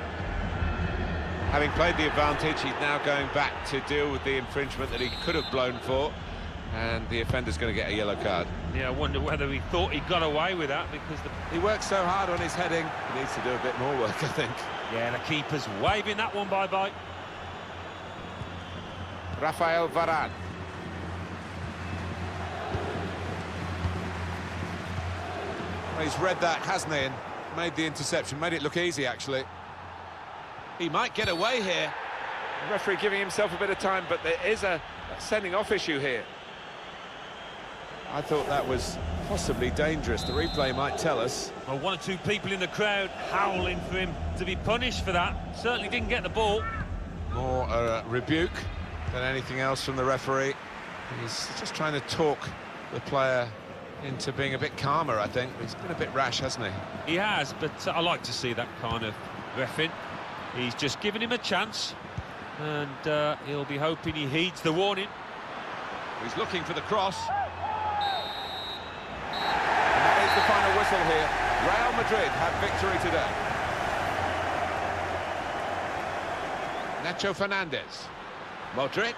Speaker 3: Having played the advantage, he's now going back to deal with the infringement that he could have blown for, and the offender's going to get a yellow card.
Speaker 2: Yeah, I wonder whether he thought he got away with that, because
Speaker 3: he works so hard on his heading. He needs to do a bit more work, I think.
Speaker 2: Yeah, the keeper's waving that one bye-bye.
Speaker 1: Rafael Varane.
Speaker 3: Well, he's read that, hasn't he, and made the interception, made it look easy, actually. He might get away here.
Speaker 1: The referee giving himself a bit of time, but there is a sending off issue here.
Speaker 3: I thought that was possibly dangerous. The replay might tell us.
Speaker 2: Well, one or two people in the crowd howling for him to be punished for that. Certainly didn't get the ball.
Speaker 3: More a rebuke than anything else from the referee. He's just trying to talk the player into being a bit calmer, I think. He's been a bit rash, hasn't he?
Speaker 2: He has, but I like to see that kind of reffing. He's just giving him a chance, and he'll be hoping he heeds the warning.
Speaker 3: He's looking for the cross. And that is the final whistle here. Real Madrid have victory today.
Speaker 1: Nacho Fernandez.
Speaker 3: Modric.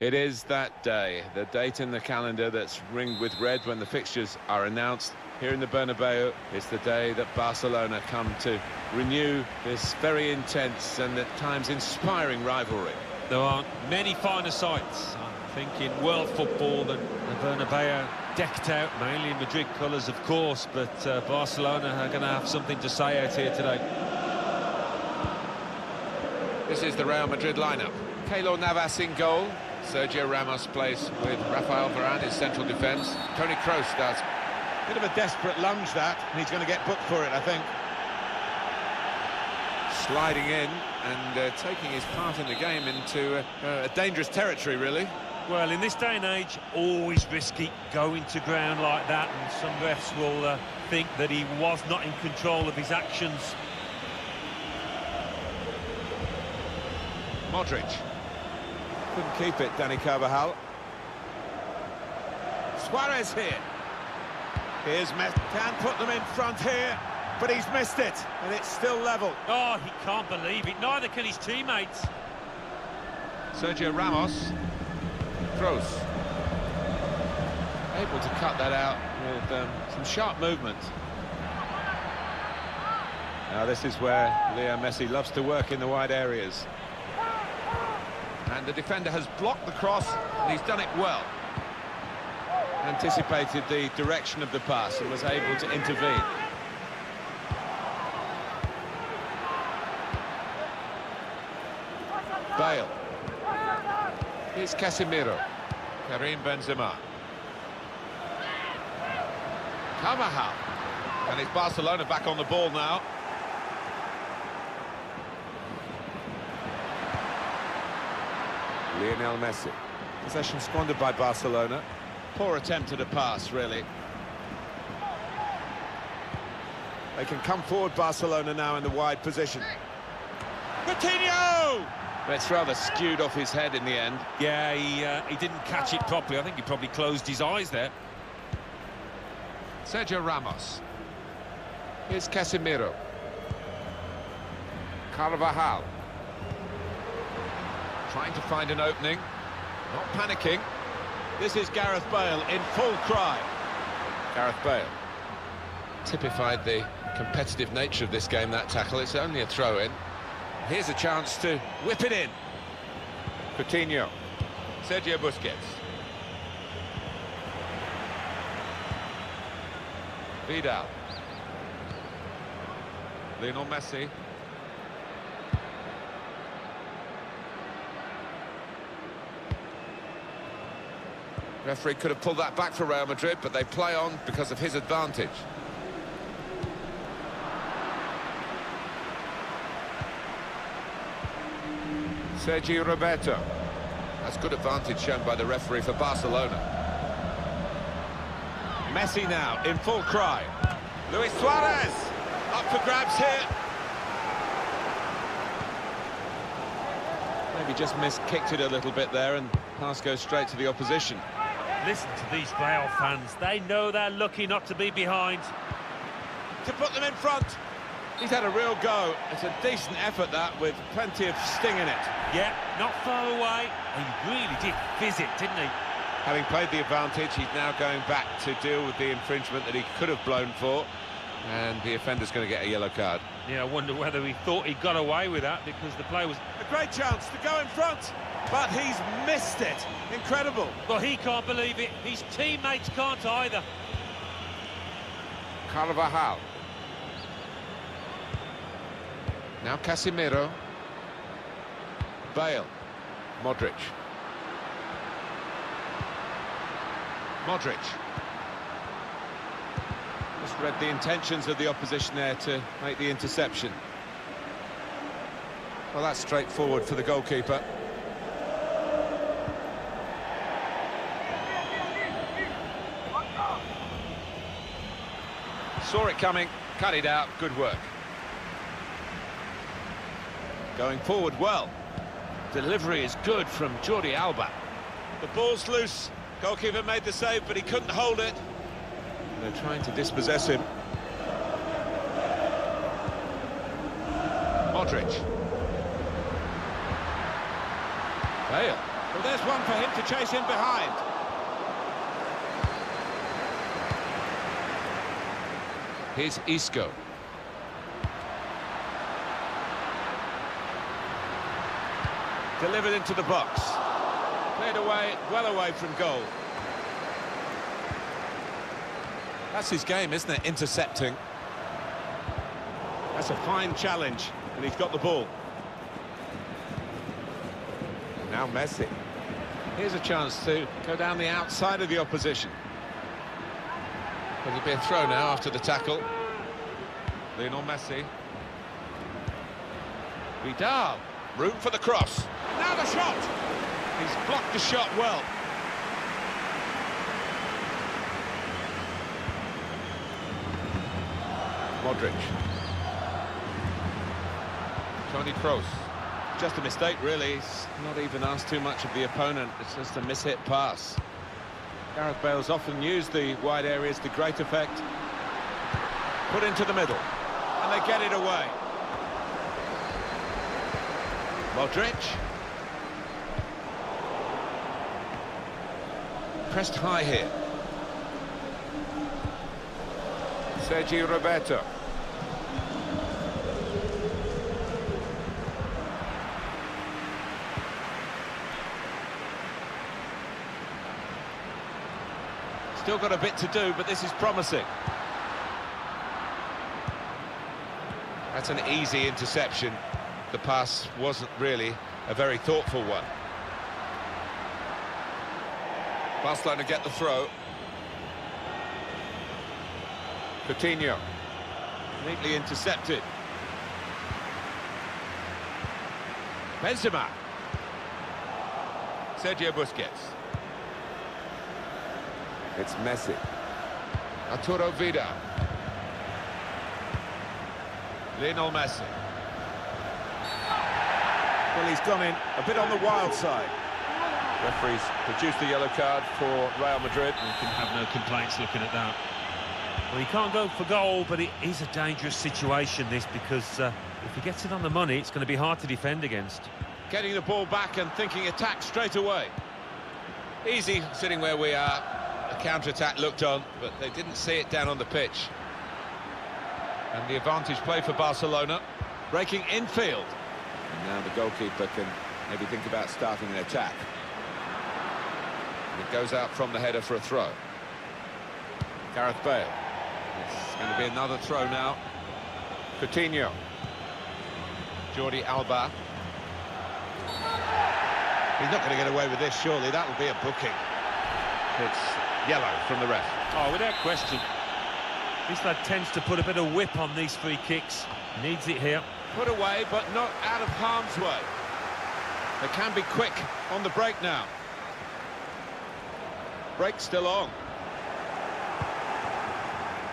Speaker 3: It is that day, the date in the calendar that's ringed with red when the fixtures are announced. Here in the Bernabeu, it's the day that Barcelona come to renew this very intense and at times inspiring rivalry.
Speaker 2: There aren't many finer sights, I think, in world football than the Bernabeu, decked out mainly in Madrid colours, of course, but Barcelona are going to have something to say out here today.
Speaker 1: This is the Real Madrid lineup. Keylor Navas in goal. Sergio Ramos plays with Rafael Varane in central defence. Toni Kroos starts.
Speaker 3: Bit of a desperate lunge, that, and he's going to get booked for it, I think. Sliding in and taking his part in the game into a dangerous territory, really.
Speaker 2: Well, in this day and age, always risky going to ground like that, and some refs will think that he was not in control of his actions.
Speaker 3: Modric. Couldn't keep it, Dani Carvajal. Suarez here. Here's Messi. Can put them in front here, but he's missed it, and it's still level.
Speaker 2: Oh, he can't believe it. Neither can his teammates.
Speaker 1: Sergio Ramos. Kroos.
Speaker 3: Able to cut that out with some sharp movement. Now this is where Leo Messi loves to work in the wide areas. And the defender has blocked the cross, and he's done it well. Anticipated the direction of the pass and was able to intervene. Bale. Here's Casemiro.
Speaker 1: Karim Benzema.
Speaker 3: Carvajal.
Speaker 1: And it's Barcelona back on the ball now.
Speaker 3: Lionel Messi. Possession squandered by Barcelona. Poor attempt at a pass, really. They can come forward, Barcelona, now in the wide position. Coutinho! It's rather skewed off his head in the end.
Speaker 2: Yeah, he didn't catch it properly. I think he probably closed his eyes there.
Speaker 1: Sergio Ramos.
Speaker 3: Here's Casemiro.
Speaker 1: Carvajal. Trying to find an opening. Not panicking.
Speaker 3: This is Gareth Bale in full cry.
Speaker 1: Gareth Bale. Typified the competitive nature of this game, that tackle. It's only a throw-in.
Speaker 3: Here's a chance to whip it in.
Speaker 1: Coutinho. Sergio Busquets. Vidal. Lionel Messi. Referee could have pulled that back for Real Madrid, but they play on because of his advantage. Sergio Roberto. That's good advantage shown by the referee for Barcelona.
Speaker 3: Messi now in full cry. Luis Suarez up for grabs here. Maybe just kicked it a little bit there, and pass goes straight to the opposition.
Speaker 2: Listen to these Real fans. They know they're lucky not to be behind.
Speaker 3: To put them in front. He's had a real go. It's a decent effort, that, with plenty of sting in it.
Speaker 2: Yeah, not far away. He really did fizz it, didn't he?
Speaker 3: Having played the advantage, he's now going back to deal with the infringement that he could have blown for. And the offender's going to get a yellow card.
Speaker 2: Yeah, I wonder whether he thought he got away with that, because the play was...
Speaker 3: A great chance to go in front, but he's missed it. Incredible.
Speaker 2: Well, he can't believe it. His teammates can't either.
Speaker 1: Carvajal. Now Casemiro. Bale. Modric. Modric.
Speaker 3: Just read the intentions of the opposition there to make the interception.
Speaker 1: Well, that's straightforward for the goalkeeper. Saw it coming, cut it out, good work.
Speaker 3: Going forward well. Delivery is good from Jordi Alba. The ball's loose. Goalkeeper made the save, but he couldn't hold it. They're trying to dispossess him.
Speaker 1: Modric.
Speaker 3: Bale. Well, there's one for him to chase in behind.
Speaker 1: Here's Isco.
Speaker 3: Delivered into the box. Cleared away, well away from goal.
Speaker 1: That's his game, isn't it? Intercepting.
Speaker 3: That's a fine challenge, and he's got the ball. Now Messi. Here's a chance to go down the outside of the opposition.
Speaker 1: It'll be a throw now after the tackle. Lionel Messi. Vidal. Room for the cross.
Speaker 3: Now the shot! He's blocked the shot well.
Speaker 1: Modric. Toni Kroos.
Speaker 3: Just a mistake, really. He's not even asked too much of the opponent. It's just a mishit pass. Gareth Bale's often used the wide areas to great effect. Put into the middle. And they get it away. Modric. Pressed high here.
Speaker 1: Sergi Roberto.
Speaker 3: Still got a bit to do, but this is promising. That's an easy interception. The pass wasn't really a very thoughtful one.
Speaker 1: Barcelona get the throw. Coutinho.
Speaker 3: Neatly intercepted. Benzema.
Speaker 1: Sergio Busquets. It's Messi. Arturo Vidal.
Speaker 3: Lionel Messi. Well, he's gone in a bit on the wild side.
Speaker 1: Referees produced the yellow card for Real Madrid.
Speaker 2: You can have no complaints looking at that. Well, he can't go for goal, but it is a dangerous situation, this, because if he gets it on the money, it's going to be hard to defend against.
Speaker 3: Getting the ball back and thinking attack straight away.
Speaker 1: Easy, sitting where we are. The counter-attack looked on, but they didn't see it down on the pitch. And the advantage play for Barcelona.
Speaker 3: Breaking infield.
Speaker 1: And now the goalkeeper can maybe think about starting an attack. And it goes out from the header for a throw. Gareth Bale. It's going to be another throw now. Coutinho. Jordi Alba.
Speaker 3: He's not going to get away with this, surely. That will be a booking.
Speaker 1: It's yellow from the ref.
Speaker 2: Oh, without question. This lad tends to put a bit of whip on these free kicks. Needs it here.
Speaker 3: Put away, but not out of harm's way. They can be quick on the break now. Break still on.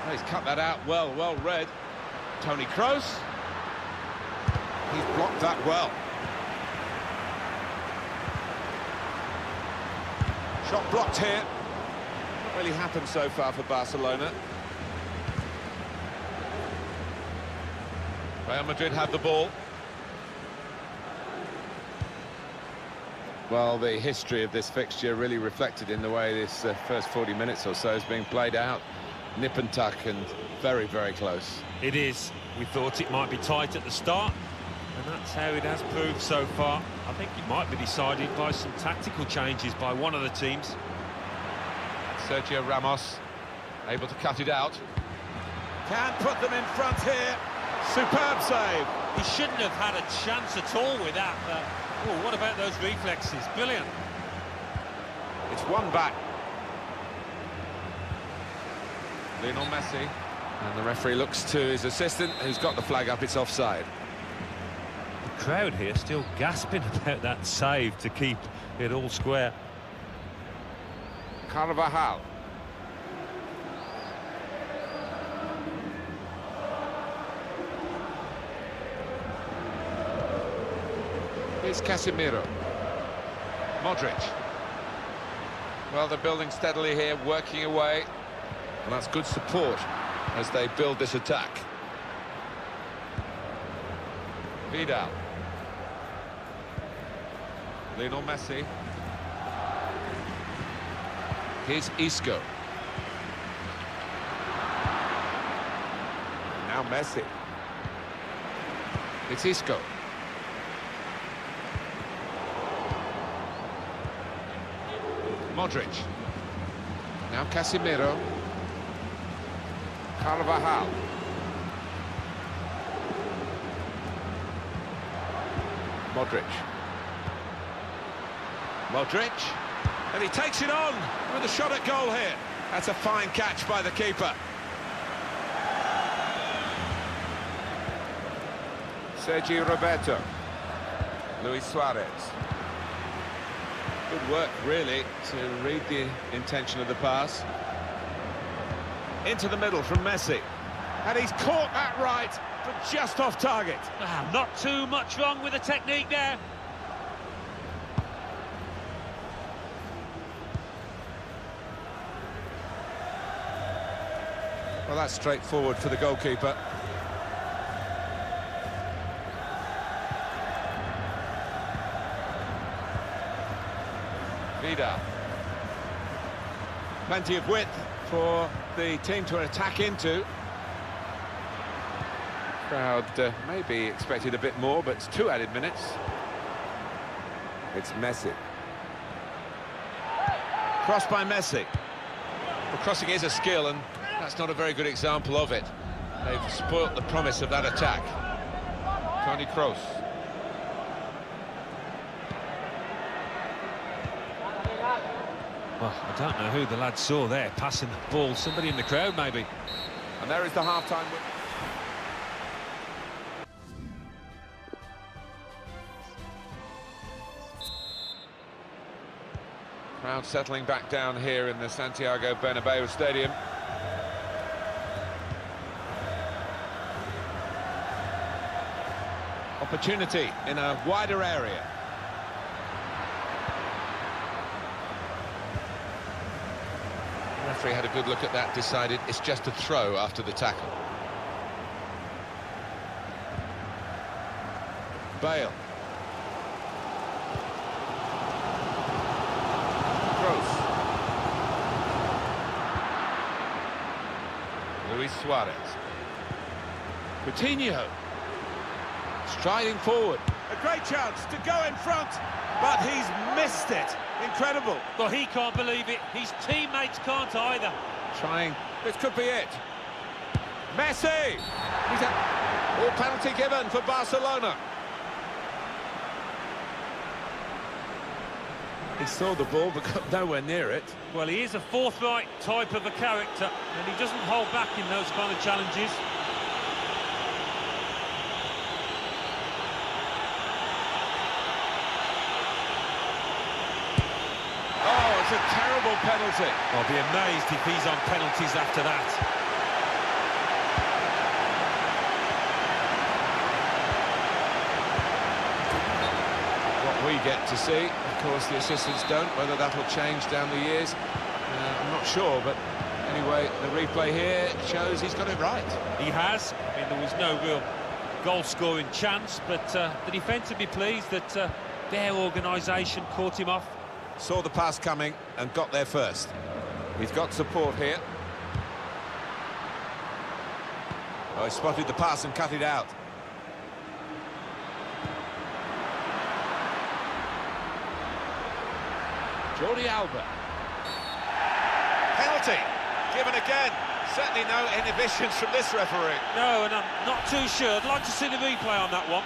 Speaker 3: Oh, he's cut that out well read. Toni Kroos. He's blocked that well. Shot blocked here.
Speaker 1: Not really happened so far for Barcelona. Real Madrid have the ball. Well, the history of this fixture really reflected in the way this first 40 minutes or so is being played out. Nip and tuck and very, very close.
Speaker 2: It is. We thought it might be tight at the start, and that's how it has proved so far. I think it might be decided by some tactical changes by one of the teams.
Speaker 1: Sergio Ramos able to cut it out.
Speaker 3: Can put them in front here. Superb save.
Speaker 2: He shouldn't have had a chance at all with that. Oh, what about those reflexes? Brilliant.
Speaker 1: It's one back. Lionel Messi. And the referee looks to his assistant, who's got the flag up. It's offside.
Speaker 2: The crowd here still gasping about that save to keep it all square.
Speaker 1: Carvajal. Here's Casemiro. Modric. Well, they're building steadily here, working away. And that's good support as they build this attack. Vidal. Lionel Messi. Here's Isco. Now Messi. It's Isco. Modric. Now Casemiro. Carvajal. Modric.
Speaker 3: Modric. And he takes it on with a shot at goal here. That's a fine catch by the keeper.
Speaker 1: Sergi Roberto. Luis Suarez.
Speaker 3: Good work, really, to read the intention of the pass. Into the middle from Messi. And he's caught that right, but just off target.
Speaker 2: Not too much wrong with the technique there.
Speaker 1: Well, that's straightforward for the goalkeeper. Vidal.
Speaker 3: Plenty of width for the team to attack into.
Speaker 1: Crowd maybe expected a bit more, but it's 2 added minutes.
Speaker 3: It's Messi. Crossed by Messi.
Speaker 1: Well, crossing is a skill, and that's not a very good example of it. They've spoilt the promise of that attack. Toni Kroos.
Speaker 2: Well, I don't know who the lad saw there, passing the ball. Somebody in the crowd, maybe.
Speaker 1: And there is the half-time whistle. Crowd settling back down here in the Santiago Bernabeu Stadium.
Speaker 3: Opportunity in a wider area.
Speaker 1: The referee had a good look at that, decided it's just a throw after the tackle.
Speaker 3: Bale.
Speaker 1: Luis Suarez.
Speaker 3: Coutinho. Striding forward. A great chance to go in front, but he's missed it. Incredible.
Speaker 2: Well, he can't believe it. His teammates can't either.
Speaker 3: Trying. This could be it. Messi! All penalty given for Barcelona. He saw the ball but got nowhere near it.
Speaker 2: Well, he is a forthright type of a character, and he doesn't hold back in those kind of challenges.
Speaker 3: Oh, it's a terrible penalty.
Speaker 2: I'll be amazed if he's on penalties after that.
Speaker 1: What we get to see, of course the assistants don't. Whether that'll change down the years, I'm not sure, but anyway, the replay here shows he's got it right.
Speaker 2: He has. I mean, there was no real goal-scoring chance, but the defence would be pleased that their organisation caught him off.
Speaker 3: Saw the pass coming and got there first. He's got support here. Oh, he spotted the pass and cut it out. Jordi Alba. Penalty given again. Certainly no inhibitions from this referee.
Speaker 2: No, and I'm not too sure. I'd like to see the replay on that one.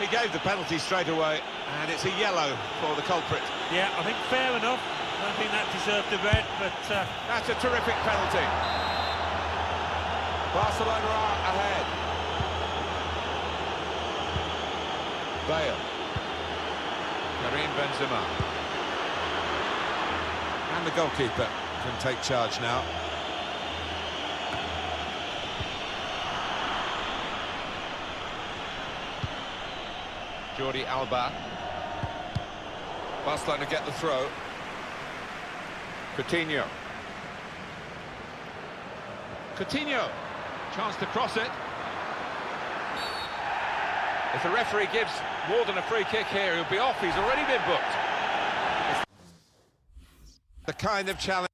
Speaker 3: He gave the penalty straight away, and it's a yellow for the culprit.
Speaker 2: Yeah, I think fair enough. I don't think that deserved a red, but...
Speaker 3: That's a terrific penalty. Barcelona are ahead. Bale.
Speaker 1: Karim Benzema.
Speaker 3: And the goalkeeper can take charge now.
Speaker 1: Jordi Alba. Barcelona get the throw. Coutinho. Coutinho. Chance to cross it. If the referee gives more than a free kick here, he'll be off. He's already been booked.
Speaker 3: The kind of challenge.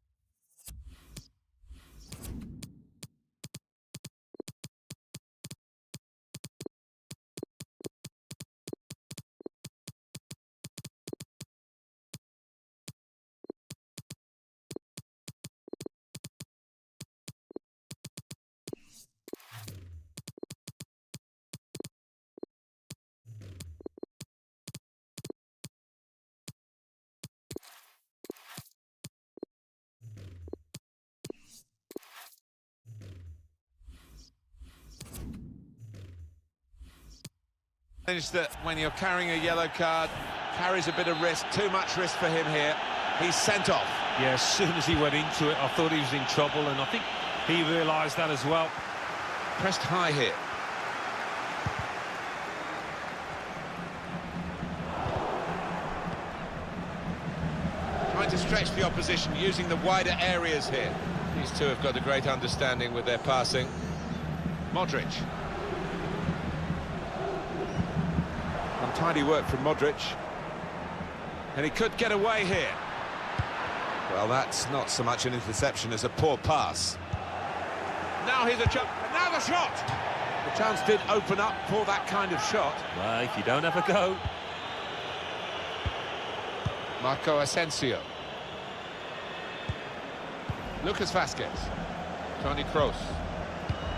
Speaker 3: That when you're carrying a yellow card, carries a bit of risk, too much risk for him here. He's sent off.
Speaker 2: Yeah, as soon as he went into it, I thought he was in trouble, and I think he realised that as well.
Speaker 3: Pressed high here. Trying to stretch the opposition, using the wider areas here.
Speaker 1: These two have got a great understanding with their passing. Modric.
Speaker 3: Untidy work from Modric. And he could get away here. Well, that's not so much an interception as a poor pass. Now here's a chance. Now the shot! The chance did open up for that kind of shot.
Speaker 2: Well, if you don't have a go.
Speaker 1: Marco Asensio. Lucas Vazquez. Toni Kroos.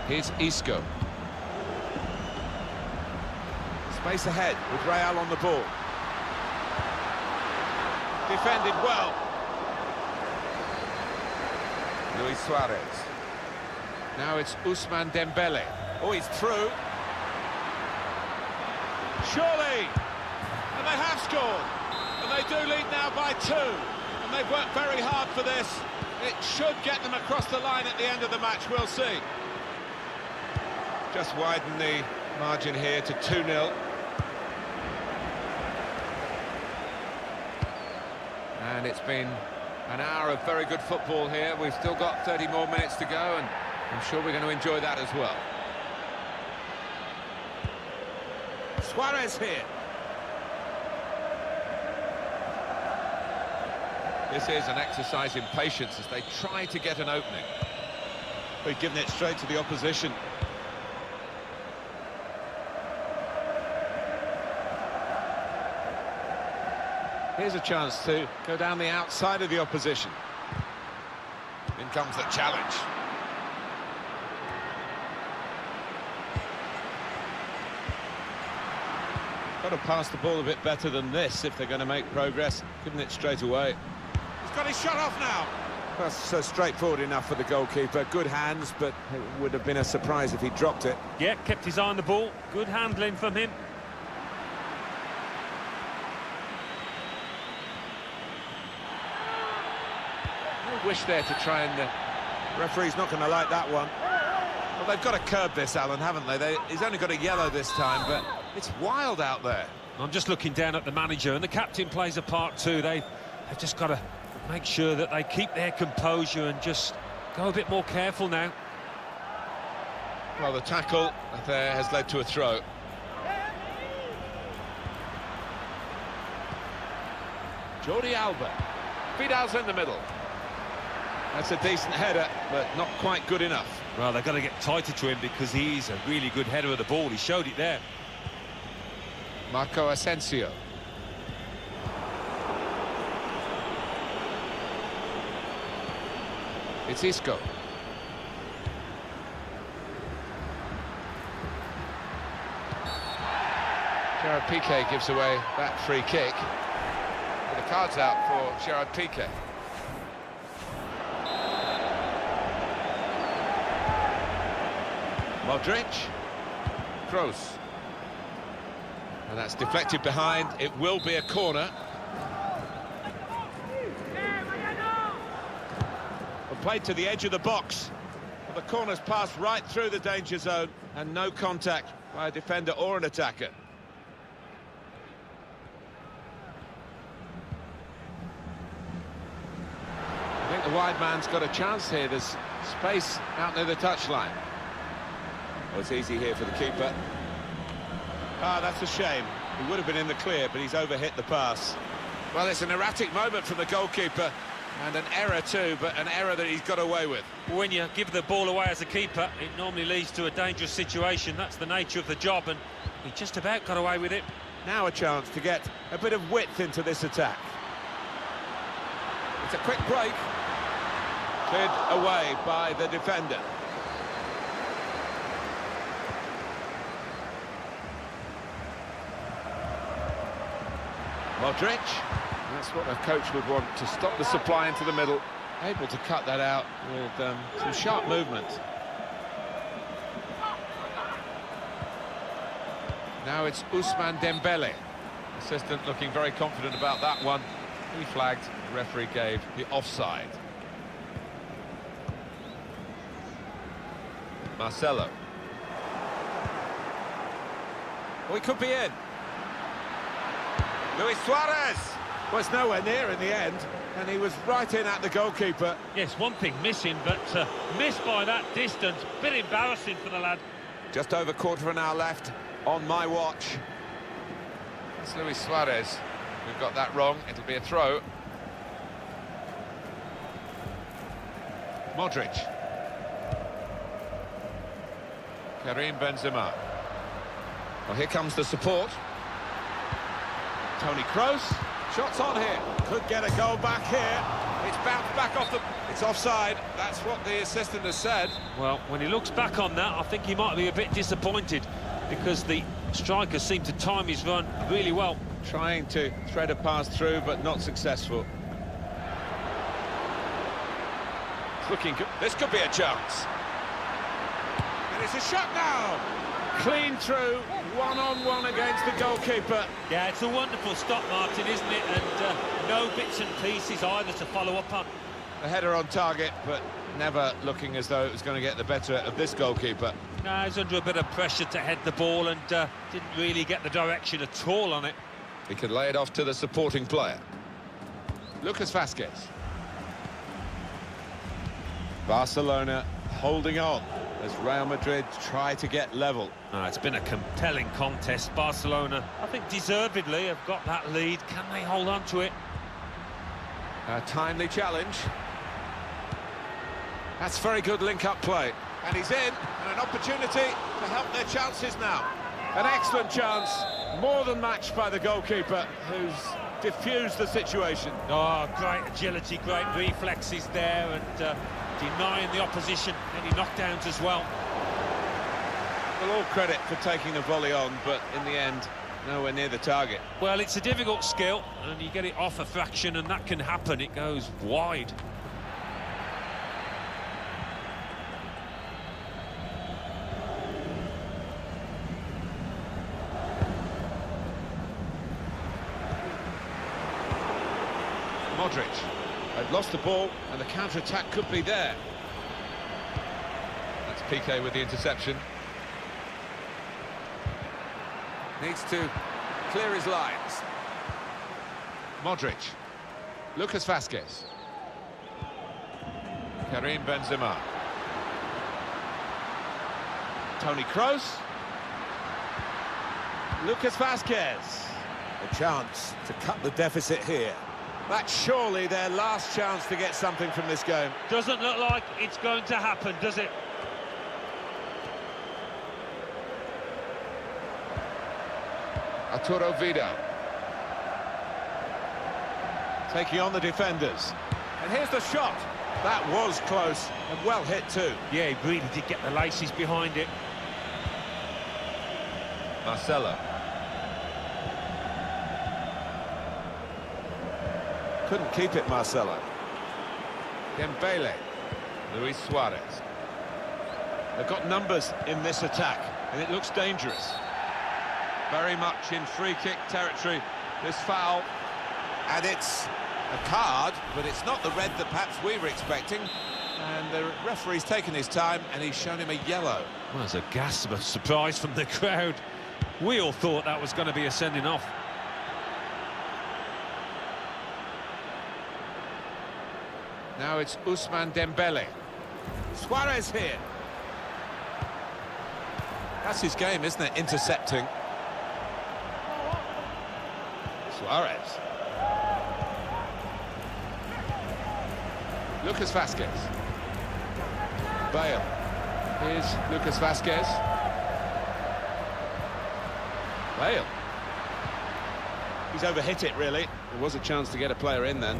Speaker 1: Here's Isco.
Speaker 3: Space ahead with Real on the ball. Defended well.
Speaker 1: Luis Suarez. Now it's Ousmane Dembele.
Speaker 3: Oh, he's through. Surely! And they have scored. And they do lead now by 2. And they've worked very hard for this. It should get them across the line at the end of the match, we'll see.
Speaker 1: Just widen the margin here to 2-0. And it's been an hour of very good football here. We've still got 30 more minutes to go, and I'm sure we're going to enjoy that as well.
Speaker 3: Suarez here.
Speaker 1: This is an exercise in patience as they try to get an opening.
Speaker 3: We've given it straight to the opposition. Here's a chance to go down the outside of the opposition.
Speaker 1: In comes the challenge.
Speaker 3: Got to pass the ball a bit better than this if they're going to make progress. Giving it straight away. He's got his shot off now. That's straightforward enough for the goalkeeper. Good hands, but it would have been a surprise if he dropped it.
Speaker 2: Yeah, kept his eye on the ball. Good handling from him.
Speaker 1: Wish there to try and...
Speaker 3: Referee's not going to like that one.
Speaker 1: Well, they've got to curb this, Alan, haven't they? He's only got a yellow this time, but it's wild out there.
Speaker 2: I'm just looking down at the manager, and the captain plays a part too. They've just got to make sure that they keep their composure and just go a bit more careful now.
Speaker 1: Well, the tackle there has led to a throw. Jordi Alba. Vidal's in the middle.
Speaker 3: That's a decent header, but not quite good enough.
Speaker 2: Well, they've got to get tighter to him because he's a really good header of the ball. He showed it there.
Speaker 1: Marco Asensio. It's Isco. Gerard Piqué gives away that free kick. The card's out for Gerard Piqué. Modric. Kroos. And that's deflected behind. It will be a corner.
Speaker 3: Played to the edge of the box. But the corner's passed right through the danger zone and no contact by a defender or an attacker.
Speaker 1: I think the wide man's got a chance here. There's space out near the touchline.
Speaker 3: Well, it's easy here for the keeper. Ah, that's a shame. He would have been in the clear, but he's overhit the pass.
Speaker 1: Well, it's an erratic moment from the goalkeeper, and an error too, but an error that he's got away with.
Speaker 2: When you give the ball away as a keeper, it normally leads to a dangerous situation. That's the nature of the job, and he just about got away with it.
Speaker 3: Now a chance to get a bit of width into this attack. It's a quick break. Cleared away by the defender.
Speaker 1: Modric. That's what a coach would want, to stop the supply into the middle. Able to cut that out with some sharp movement. Now it's Ousmane Dembele. Assistant looking very confident about that one. He flagged, the referee gave the offside. Marcelo.
Speaker 3: Oh, he could be in. Luis Suarez! Well, it's nowhere near in the end, and he was right in at the goalkeeper.
Speaker 2: Yes, one thing missing, but missed by that distance. Bit embarrassing for the lad.
Speaker 3: Just over quarter of an hour left on my watch.
Speaker 1: It's Luis Suarez. We've got that wrong. It'll be a throw. Modric. Karim Benzema.
Speaker 3: Well, here comes the support. Toni Kroos. Shots on here. Could get a goal back here.
Speaker 1: It's bounced back off the... It's offside. That's what the assistant has said.
Speaker 2: Well, when he looks back on that, I think he might be a bit disappointed because the striker seemed to time his run really well.
Speaker 3: Trying to thread a pass through, but not successful. It's looking good. This could be a chance. And it's a shot now. Clean through, one-on-one against the goalkeeper.
Speaker 2: Yeah, it's a wonderful stop, Martin, isn't it? And no bits and pieces either to follow up on.
Speaker 3: The header on target, but never looking as though it was going to get the better of this goalkeeper.
Speaker 2: No, he's under a bit of pressure to head the ball and didn't really get the direction at all on it.
Speaker 3: He could lay it off to the supporting player. Lucas Vazquez. Barcelona holding on as Real Madrid try to get level.
Speaker 2: It's been a compelling contest. Barcelona, I think deservedly, have got that lead. Can they hold on to it?
Speaker 3: A timely challenge. That's very good link-up play. And he's in, and an opportunity to help their chances now. An excellent chance, more than matched by the goalkeeper, who's diffused the situation.
Speaker 2: Oh, great agility, great reflexes there, and denying the opposition any knockdowns as well.
Speaker 3: Well, all credit for taking the volley on, but in the end, nowhere near the target.
Speaker 2: Well, it's a difficult skill, and you get it off a fraction, and that can happen. It goes wide.
Speaker 3: Modric. They've lost the ball, and the counter-attack could be there.
Speaker 1: That's Piqué with the interception. Needs to clear his lines. Modric.
Speaker 3: Lucas Vazquez.
Speaker 1: Karim Benzema.
Speaker 3: Toni Kroos. Lucas Vazquez. A chance to cut the deficit here. That's surely their last chance to get something from this game.
Speaker 2: Doesn't look like it's going to happen, does it?
Speaker 1: Arturo Vidal.
Speaker 3: Taking on the defenders. And here's the shot. That was close and well hit too.
Speaker 2: Yeah, he really did get the laces behind it.
Speaker 1: Marcelo.
Speaker 3: Couldn't keep it, Marcelo.
Speaker 1: Dembele. Luis Suarez.
Speaker 3: They've got numbers in this attack, and it looks dangerous.
Speaker 1: Very much in free-kick territory, this foul.
Speaker 3: And it's a card, but it's not the red that perhaps we were expecting. And the referee's taken his time, and he's shown him a yellow.
Speaker 2: Well, there's a gasp of surprise from the crowd. We all thought that was going to be a sending off.
Speaker 1: Now it's Ousmane Dembele.
Speaker 3: Suarez here. That's his game, isn't it? Intercepting. Suarez.
Speaker 1: Lucas Vazquez. Bale. Here's Lucas Vazquez. Bale.
Speaker 3: He's overhit it, really. There was a chance to get a player in then.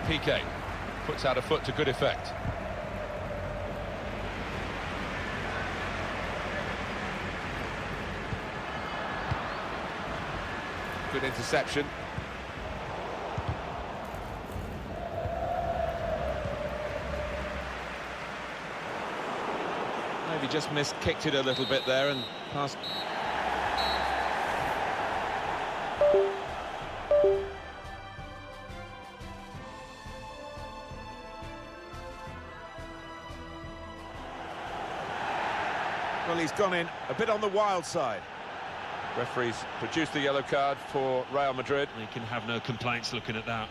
Speaker 1: Piqué puts out a foot to good effect. Good interception.
Speaker 3: Maybe just kicked it a little bit there and passed. Well, he's gone in a bit on the wild side.
Speaker 1: Referees produced the yellow card for Real Madrid.
Speaker 2: He can have no complaints looking at that.